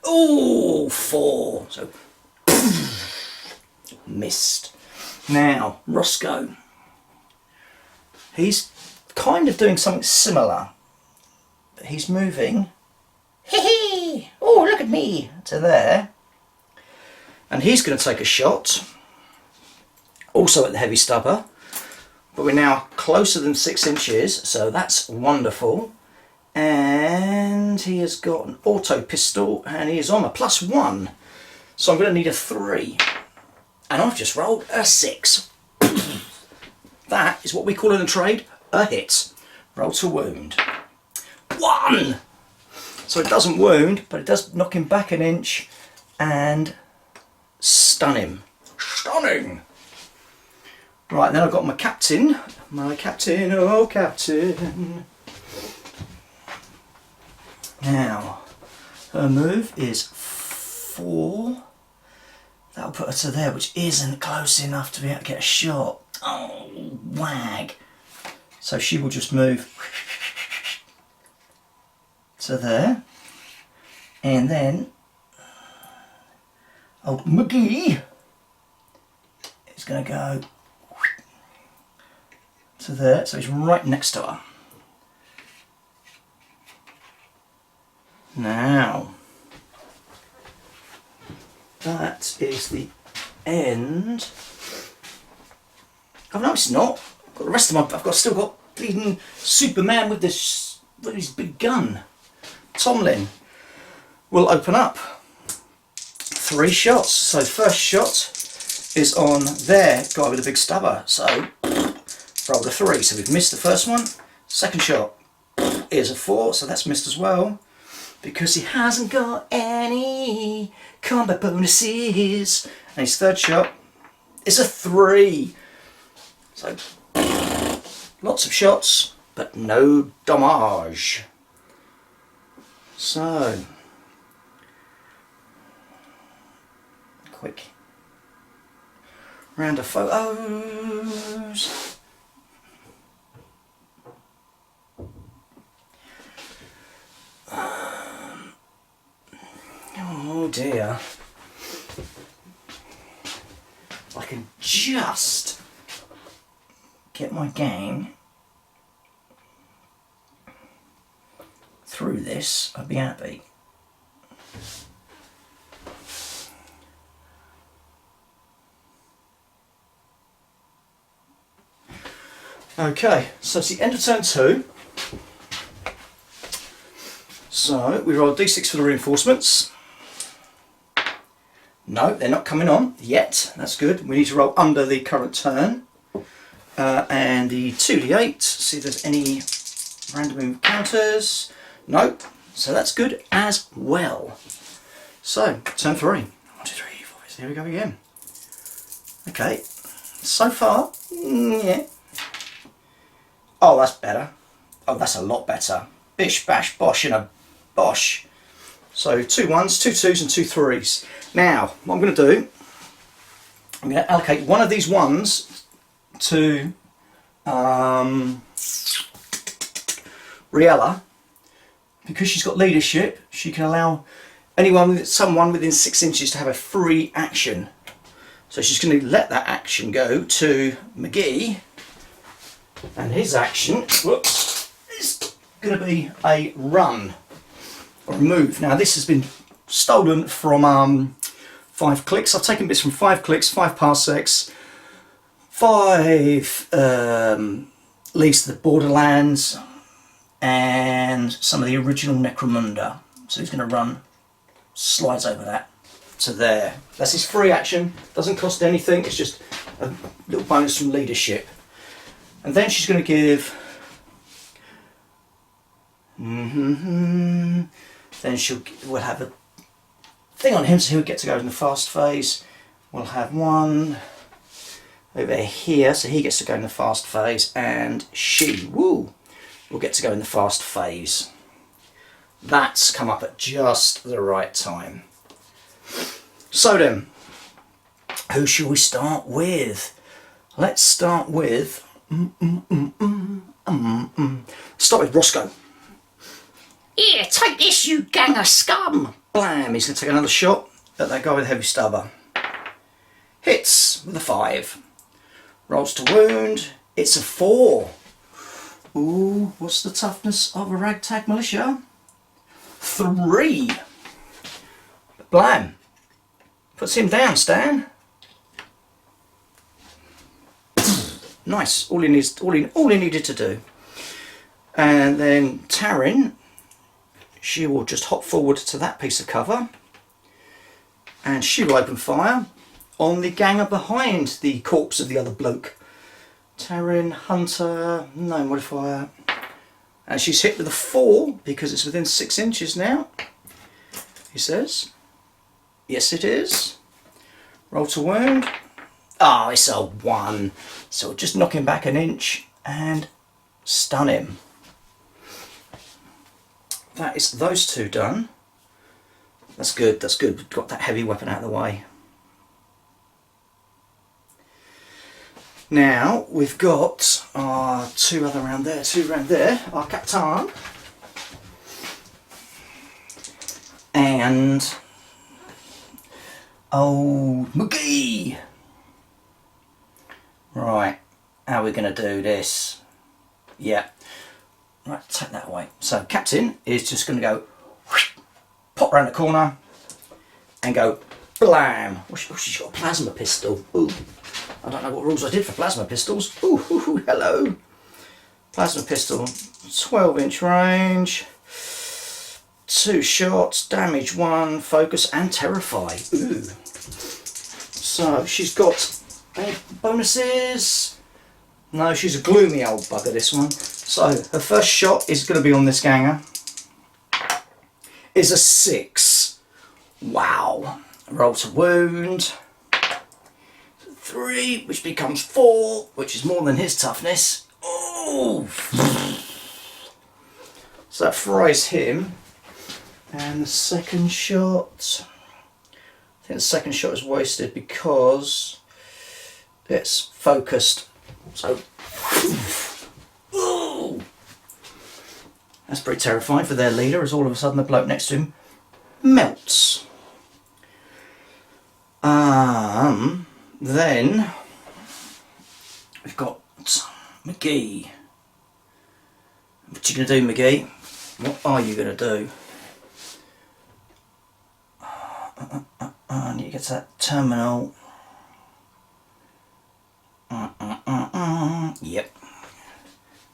Ooh, 4. So, missed. Now, Roscoe. He's kind of doing something similar. But he's moving. Hee! Oh, look at me! To there. And he's going to take a shot. Also at the heavy stubber. But we're now closer than 6 inches, so that's wonderful. And he has got an auto pistol, and he is on a +1. So I'm going to need a 3. And I've just rolled a 6. That is what we call in the trade a hit. Roll to wound. 1! So it doesn't wound, but it does knock him back an inch and stun him. Stunning! Right, then I've got my captain. My captain, oh captain. Now, her move is 4. That'll put her to there, which isn't close enough to be able to get a shot. Oh, wag. So she will just move to there. And then, old McGee is going to go to there. So he's right next to her. Now, that is the end Oh no, it's not. I've got the rest of my. Still got bleeding Superman with this with his big gun. Tomlin will open up 3 shots. So first shot is on their guy with a big stubber. So rolled a 3. So we've missed the first one. Second shot is a 4. So that's missed as well because he hasn't got any combat bonuses. And his third shot is a 3. So lots of shots, but no damage. So quick round of photos. Oh dear. I can just get my gang through this, I'd be happy. Okay, so it's the end of turn 2. So we roll a d6 for the reinforcements. No, they're not coming on yet. That's good. We need to roll under the current turn. And the 2d8, see if there's any random encounters. No, so that's good as well. So, turn 3. 1, 2, 3, 4, here we go again. Okay, so far, yeah. Oh, that's better. Oh, that's a lot better. Bish, bash, bosh, and a bosh. So 2 1s, 2 2s, and 2 3s. Now, what I'm going to do, I'm going to allocate one of these 1s to Riella. Because she's got leadership, she can allow someone within 6 inches to have a free action. So she's going to let that action go to McGee, and his action, whoops, is going to be a run or a move. Now this has been stolen from 5 Clicks. I've taken bits from 5 Clicks, 5 Parsecs, 5 Leagues of the Borderlands, and some of the original Necromunda. So he's going to run, slides over that to there. That's his free action, doesn't cost anything, it's just a little bonus from leadership. And then she's going to give, then we'll have a thing on him, so he'll get to go in the fast phase. We'll have one over here, so he gets to go in the fast phase, and she, will get to go in the fast phase. That's come up at just the right time. So then, who shall we start with? Let's start with start with Roscoe. Here, take this, you gang of scum! Blam! He's going to take another shot at that guy with the heavy stubber. Hits with a 5. Rolls to wound. It's a 4. Ooh, what's the toughness of a ragtag militia? 3. Blam! Puts him down, Stan. Nice. All he needed to do. And then Taryn, she will just hop forward to that piece of cover, and she will open fire on the ganger behind the corpse of the other bloke. Taryn, Hunter, no modifier, and she's hit with a 4 because it's within 6 inches now. He says, yes it is. Roll to wound. Oh, it's a 1. So we'll just knock him back an inch and stun him. That is those 2 done. That's good, that's good. We've got that heavy weapon out of the way. Now we've got our 2 other round there, 2 round there, our Captain. And old McGee. Right, how are we going to do this? Yeah, right, take that away. So Captain is just going to go whoosh, pop round the corner and go blam. Oh, she's got a plasma pistol. Ooh. I don't know what rules I did for plasma pistols. Ooh, hello. Plasma pistol, 12-inch range, 2 shots, damage 1, focus and terrify. Ooh. So she's got any bonuses? No, she's a gloomy old bugger, this one. So her first shot is going to be on this ganger. Is a 6. Wow. Roll to wound. 3, which becomes 4, which is more than his toughness. Oh! So that fries him. And the second shot, I think the second shot is wasted because it's focused. So, ooh! That's pretty terrifying for their leader, as all of a sudden the bloke next to him melts. Then we've got McGee. What you gonna do, McGee? What are you gonna do? I need to get to that terminal. Yep.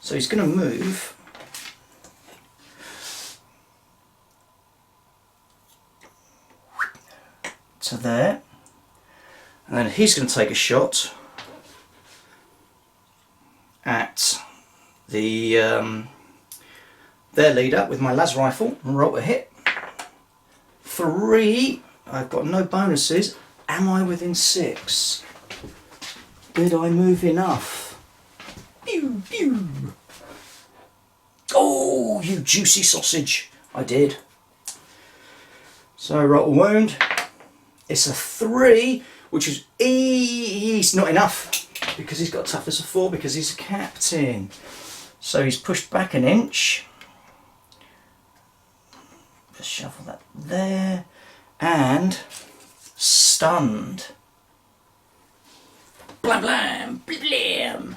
So he's gonna move to there, and then he's going to take a shot at the their leader with my las rifle and roll a hit. 3. I've got no bonuses. Am I within 6? Did I move enough? Pew, pew. Oh, you juicy sausage! I did. So roll a wound. It's a 3, which is he's not enough because he's got a toughness of 4 because he's a captain. So he's pushed back an inch. Just shuffle that there. And stunned. Blam blam blam.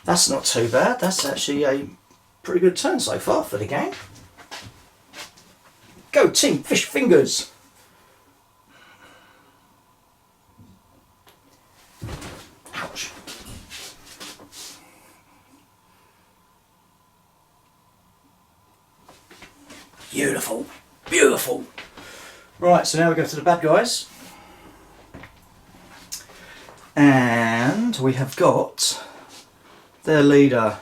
That's not too bad. That's actually a pretty good turn so far for the game. Go team fish fingers. Ouch. Beautiful, beautiful. Right, so now we go to the bad guys. And we have got their leader.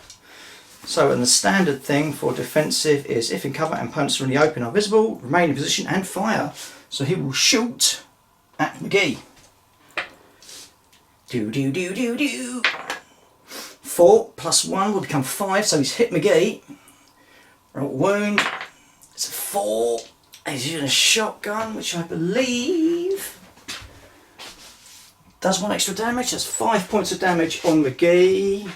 So, and the standard thing for defensive is if in cover and opponents are in the open are visible, remain in position and fire. So he will shoot at McGee. Do do do do do. 4 plus 1 will become 5, so he's hit McGee. Roll wound. It's a 4. He's using a shotgun, which I believe does 1 extra damage. That's 5 points of damage on McGee.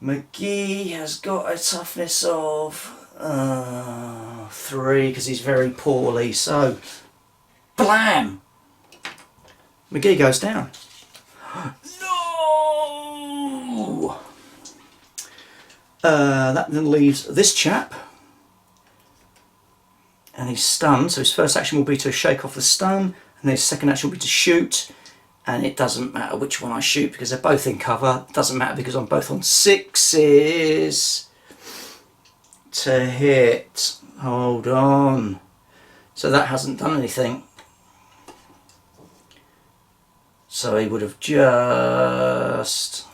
McGee has got a toughness of 3 because he's very poorly. So, blam! McGee goes down. No! That then leaves this chap. And he's stunned, so his first action will be to shake off the stun, and then his second action will be to shoot. And it doesn't matter which one I shoot because they're both in cover. It doesn't matter because I'm both on 6s to hit. Hold on. So that hasn't done anything. So he would have just...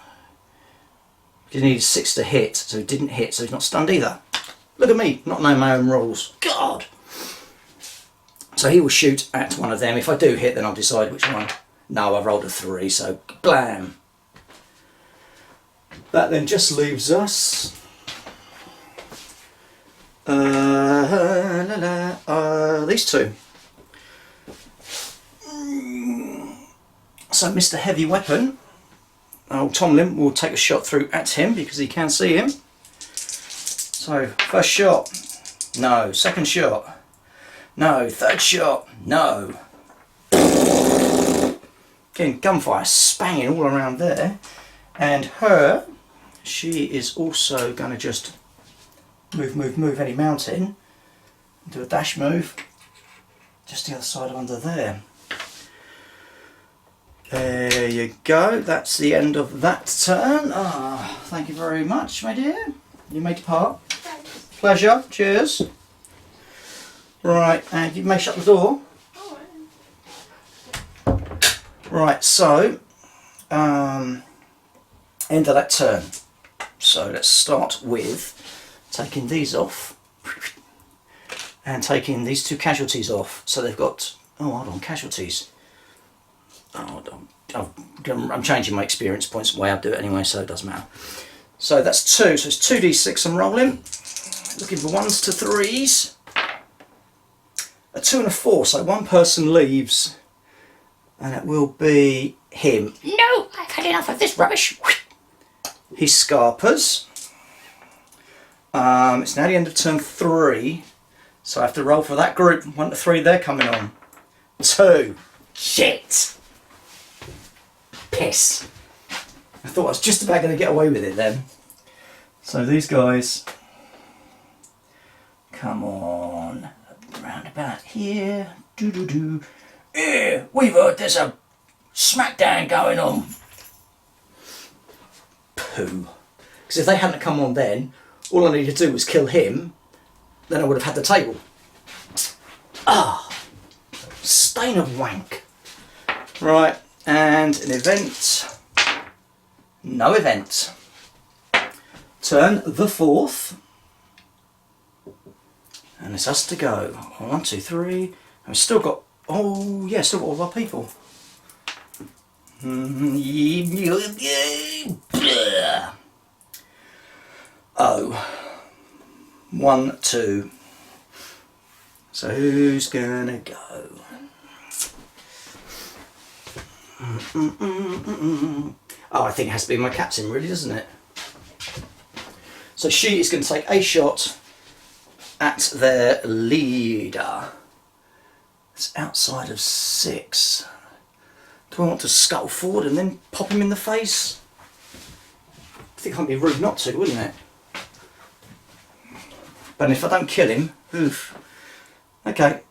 He needed 6 to hit, so he didn't hit, so he's not stunned either. Look at me, not knowing my own rules. God! So he will shoot at one of them. If I do hit, then I'll decide which one. No, I've rolled a 3, so blam. That then just leaves us these two. So Mr. Heavy Weapon, old Tomlin, will take a shot through at him because he can see him. So first shot, no. Second shot, no. Third shot, no. Again, gunfire spanging all around there. And her, she is also going to just move any mountain. Do a dash move. Just the other side of under there. There you go, that's the end of that turn. Ah, thank you very much, my dear. You may depart. Thanks. Pleasure, cheers. Right, and you may shut the door. Right, so, end of that turn. So let's start with taking these off and taking these two casualties off. So they've got, oh hold on, casualties. Oh, I'm changing my experience points the way I do it anyway, so it doesn't matter. So that's 2, so it's 2d6 I'm rolling. Looking for 1s to 3s. A 2 and a 4, so one person leaves. And it will be him. No, I've had enough of this rubbish. He scarpers. It's now the end of turn 3, so I have to roll for that group. 1 to 3, they're coming on. 2. Shit. Piss. I thought I was just about going to get away with it then. So these guys, come on, round about here. Doo-doo-doo. Yeah, we've heard there's a smackdown going on. Pooh. Because if they hadn't come on then, all I needed to do was kill him, then I would have had the table. Ah, stain of wank. Right, and an event. No event. Turn the 4th. And it's us to go. 1, 2, 3. And we've still got, oh yeah, still got all of our people. Oh. 1, 2. So who's gonna go? Oh, I think it has to be my captain, really, doesn't it? So she is going to take a shot at their leader. It's outside of 6. Do I want to scuttle forward and then pop him in the face? I think I'd be rude not to, wouldn't it? But if I don't kill him, oof. Okay,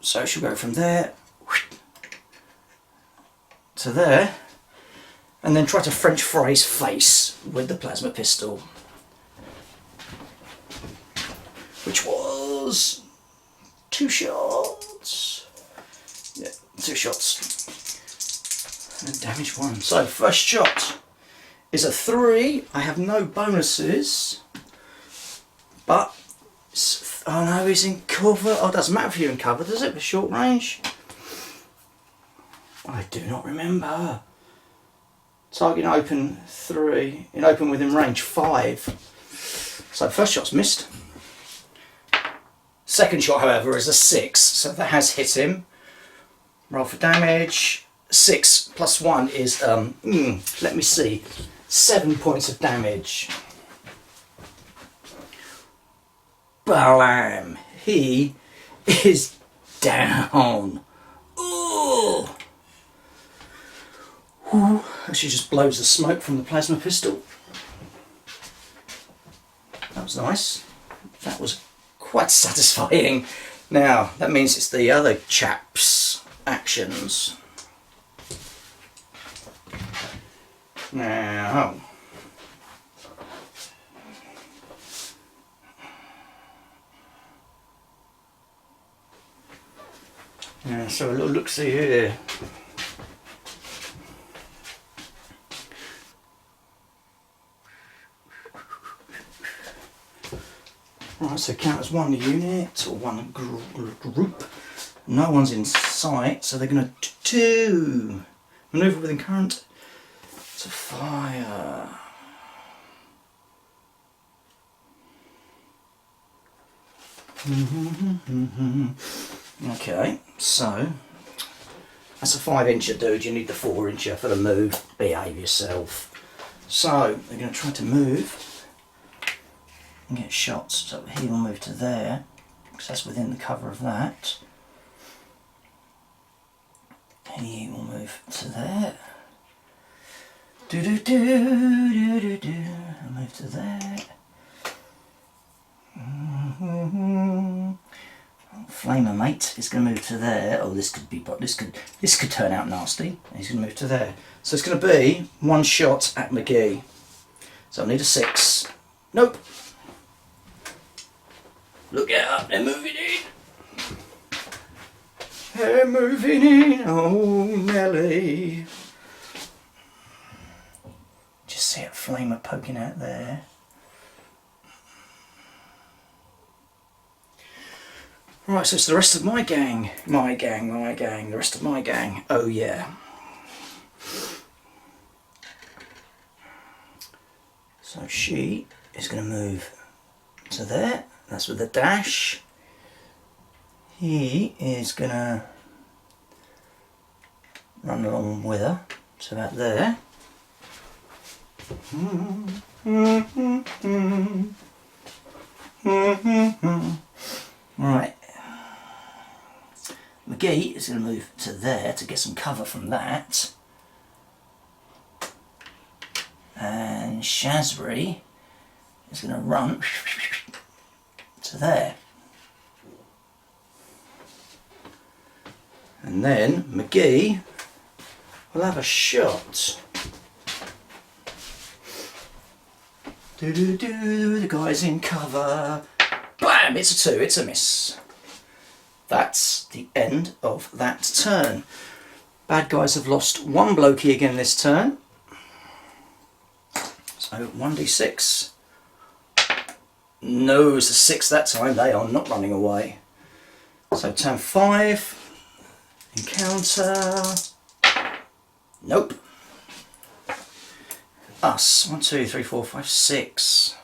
so she'll go from there to there, and then try to French fry his face with the plasma pistol, which was 2 shots. Yeah, 2 shots. And damage 1. So first shot is a 3. I have no bonuses, but oh no, he's in cover. Oh, it doesn't matter if you're in cover, does it? For short range. I do not remember. Target in open 3. In open within range 5. So first shot's missed. Second shot, however, is a 6. So that has hit him. Roll for damage. 6 plus 1 is, let me see, 7 points of damage. Blam! He is down. Ooh! She just blows the smoke from the plasma pistol. That was nice. That was quite satisfying. Now, that means it's the other chap's actions. Now, yeah, so a little look-see here. Right, so count as 1 unit or 1 group. No one's in sight, so they're going to maneuver within current to fire. Okay, so that's a 5-incher, dude. You need the 4-incher for the move. Behave yourself. So they're going to try to move and get shots. So he will move to there because that's within the cover of that. He will move to there. Do do do do do do. I'll move to there. Flamer mate is going to move to there. Oh, this could turn out nasty. He's going to move to there. So it's going to be one shot at McGee. So I need a 6. Nope. Look out, they're moving in. They're moving in. Oh, Nelly. Just see a flamer poking out there. Right, so it's the rest of my gang. The rest of my gang. Oh yeah. So she is going to move to there. That's with the dash. He is going to run along with her to about there. Right. McGee is going to move to there to get some cover from that. And Shazri is going to run to there. And then McGee will have a shot. The guy's in cover. Bam! It's a 2, it's a miss. That's the end of that turn. Bad guys have lost 1 blokey again this turn. So 1d6. No, it's a 6 that time. They are not running away. So turn 5. Encounter. Nope. Us. 1, 2, 3, 4, 5, 6.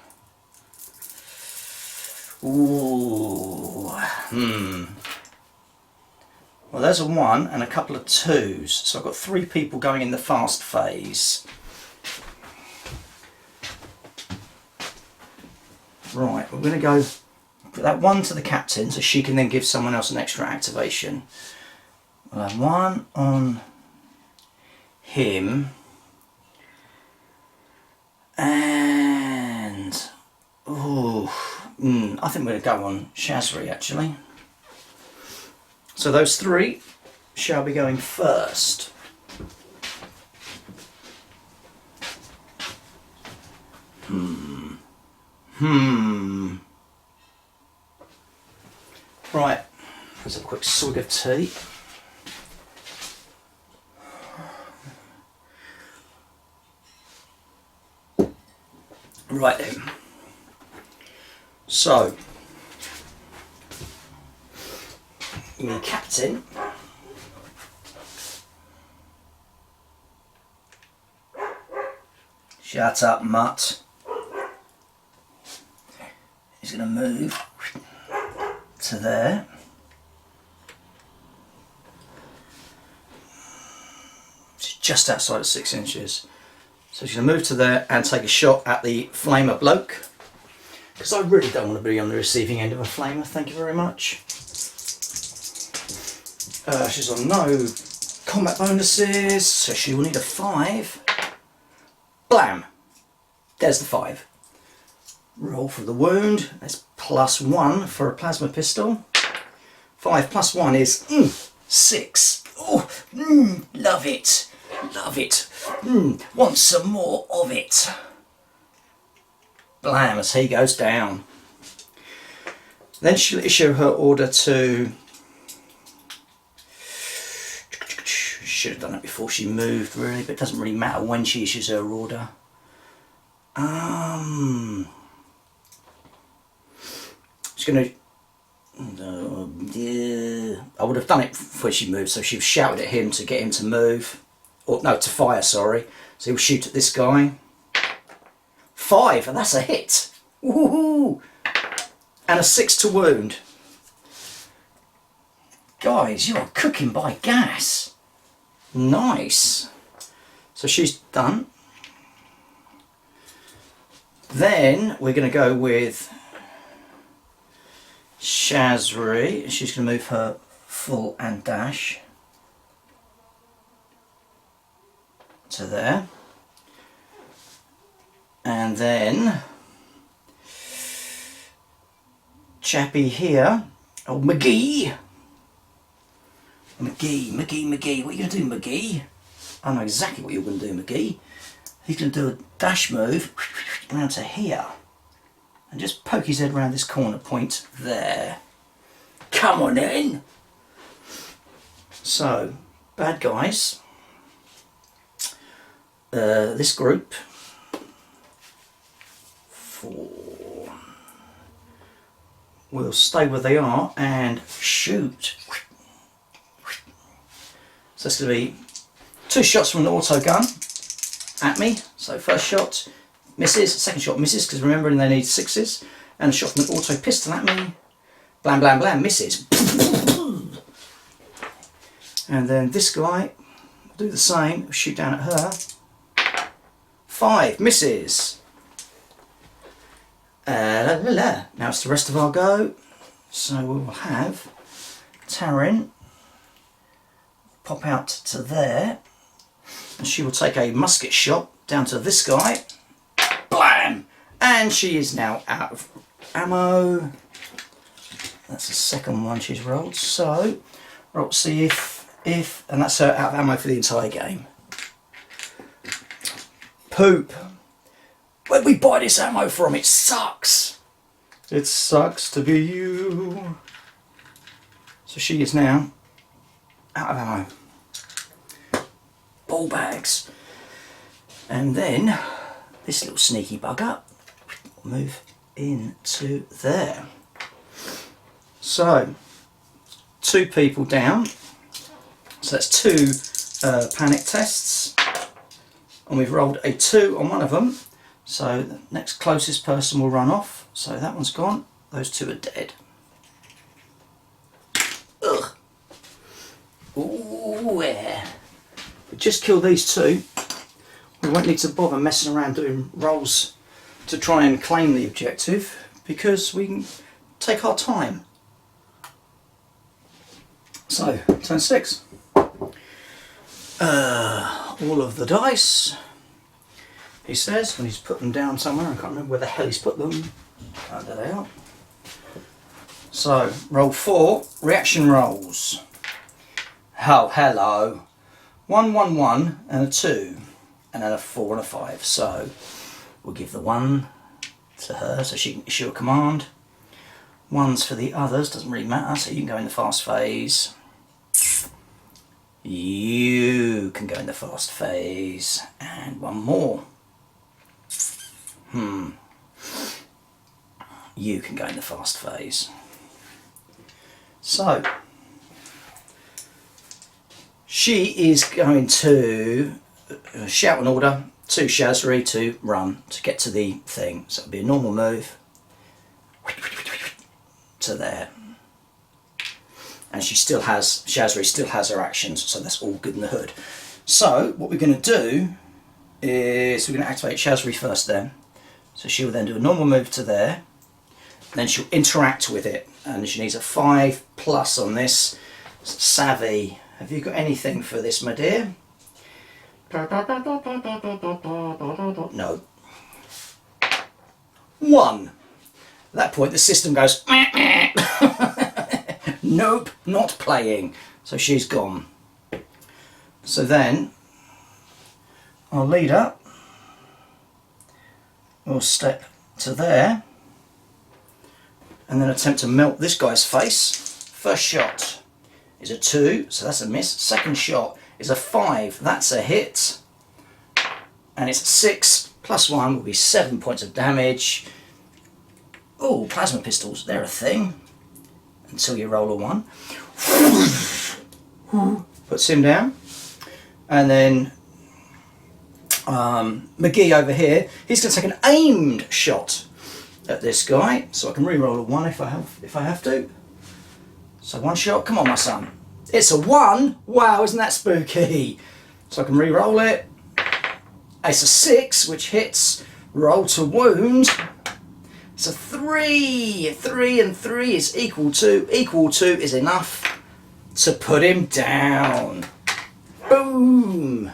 Ooh. Well, there's a 1 and a couple of 2s. So I've got 3 people going in the fast phase. Right, we're going to go put that 1 to the captain so she can then give someone else an extra activation. We'll have 1 on him. And I think we're going to go on Shazri actually. So those 3 shall be going first. Right, there's a quick swig of tea. Right then. So, your captain shut up, mutt. He's going to move to there. It's just outside of 6 inches. So she's going to move to there and take a shot at the flamer bloke. Because I really don't want to be on the receiving end of a flamer, thank you very much. She's on no combat bonuses, so she will need a 5. Blam! There's the 5. Roll for the wound. That's +1 for a plasma pistol. 5 + 1 is 6. Oh, love it. Love it. Want some more of it. Blam, as he goes down. Then she'll issue her order to... Should have done it before she moved really, but it doesn't really matter when she issues her order. She's going to... I would have done it before she moved, so she shouted at him to get him to move. Or no, to fire, sorry. So he'll shoot at this guy. 5, and that's a hit. Woohoo! And a 6 to wound. Guys, you're cooking by gas. Nice. So she's done. Then we're going to go with Shazri. She's going to move her full and dash to there. And then Chappie here Oh, McGee. McGee. What are you going to do, McGee? I know exactly what you're going to do, McGee. He's going to do a dash move around to here. And just poke his head around this corner point there. Come on in. So, bad guys. This group. 4. Will stay where they are and shoot. So it's going to be 2 shots from an auto gun at me. So first shot misses, second shot misses because remembering they need 6s, and a shot from an auto pistol at me. Blam blam blam, misses. And then this guy will do the same, shoot down at her. 5 misses. Now it's the rest of our go. So we'll have Taryn pop out to there, and she will take a musket shot down to this guy. Blam! And she is now out of ammo. That's the second one she's rolled. So roll to see if, and that's her out of ammo for the entire game. Poop. Where'd we buy this ammo from? It sucks. It sucks to be you. So she is now out of ammo. Ball bags. And then this little sneaky bugger will move into there. So 2 people down. So that's 2 panic tests. And we've rolled a 2 on one of them. So the next closest person will run off. So that one's gone. Those 2 are dead. Ugh. Ooh, yeah. We just kill these 2. We won't need to bother messing around doing rolls to try and claim the objective because we can take our time. So, turn 6. All of the dice. He says when he's put them down somewhere. I can't remember where the hell he's put them. Oh, there they are. So, roll 4 reaction rolls. Oh, hello. 1, 1, 1 and a 2 and then a 4 and a 5. So we'll give the 1 to her so she can issue a command. 1's for the others, doesn't really matter, so you can go in the fast phase. You can go in the fast phase. And 1 more. You can go in the fast phase. So she is going to shout an order to Shazri to run to get to the thing. So it'll be a normal move to there. And Shazri still has her actions, so that's all good in the hood. So what we're going to do is we're going to activate Shazri first then. So she will then do a normal move to there. Then she'll interact with it, and she needs a 5+ on this. Savvy. Have you got anything for this, my dear? No. 1. At that point the system goes nope, not playing. So she's gone. So then our leader will step to there and then attempt to melt this guy's face. First shot is a 2, so that's a miss. Second shot is a 5, that's a hit. And it's 6 plus 1 will be 7 points of damage. Oh, plasma pistols, they're a thing. Until you roll a 1. Puts him down. And then McGee over here, he's going to take an aimed shot at this guy. So I can re-roll a 1 if I have to. So 1 shot, come on my son. It's a 1! Wow, isn't that spooky? So I can re-roll it. It's a 6, which hits. Roll to wound. It's a 3. 3 and 3 is equal to. Equal to is enough to put him down. Boom!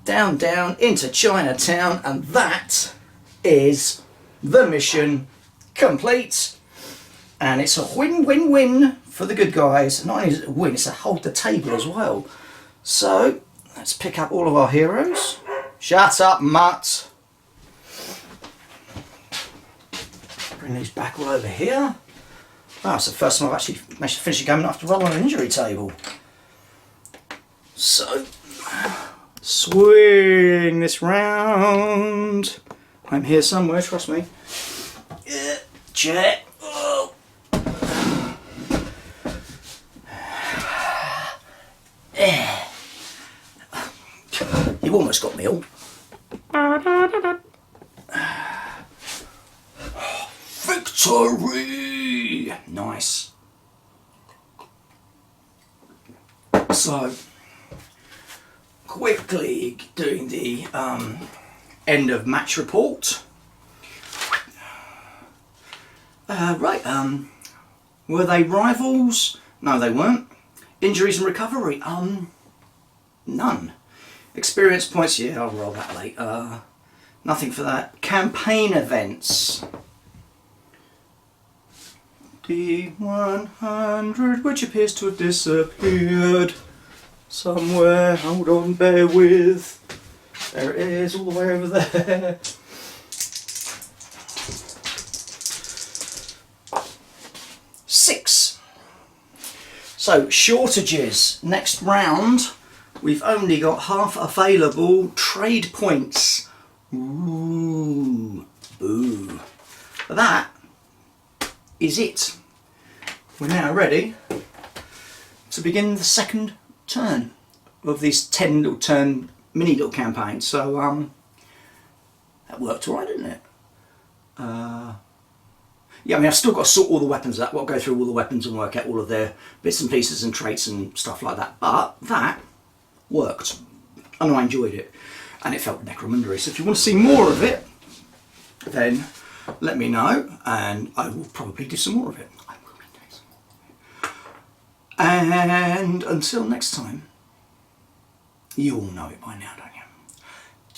Down, down, into Chinatown, and that is the mission complete. And it's a win-win-win for the good guys. Not only is it a win, it's a hold the table as well. So, let's pick up all of our heroes. Shut up, mutt. Bring these back all over here. Oh, it's the first time I've actually managed to finish a game enough to roll on an injury table. So, swing this round. I'm here somewhere, trust me. Yeah, check. Oh. You've almost got me all. Victory! Nice. So, quickly doing the end of match report. Were they rivals? No, they weren't. Injuries and recovery? None. Experience points? Yeah, I'll roll that late. Nothing for that. Campaign events. D100, which appears to have disappeared somewhere. Hold on, bear with. There it is, all the way over there. Six. So, shortages. Next round, we've only got half available trade points. Ooh, boo. That is it. We're now ready to begin the second turn of this 10 little turn mini little campaign. So that worked alright, didn't it? Yeah, I mean, I've still got to sort all the weapons out. I've got to go through all the weapons and work out all of their bits and pieces and traits and stuff like that. But that worked, and I enjoyed it, and it felt Necromunda. So if you want to see more of it, then let me know, and I will probably do some more of it. I will be doing some more. And until next time, you all know it by now, don't you?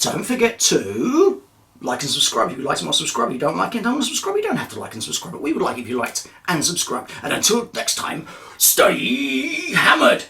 Don't forget to like and subscribe if you like and not subscribe. If you don't like and don't subscribe, you don't have to like and subscribe. But we would like if you liked and subscribed. And until next time, stay hammered!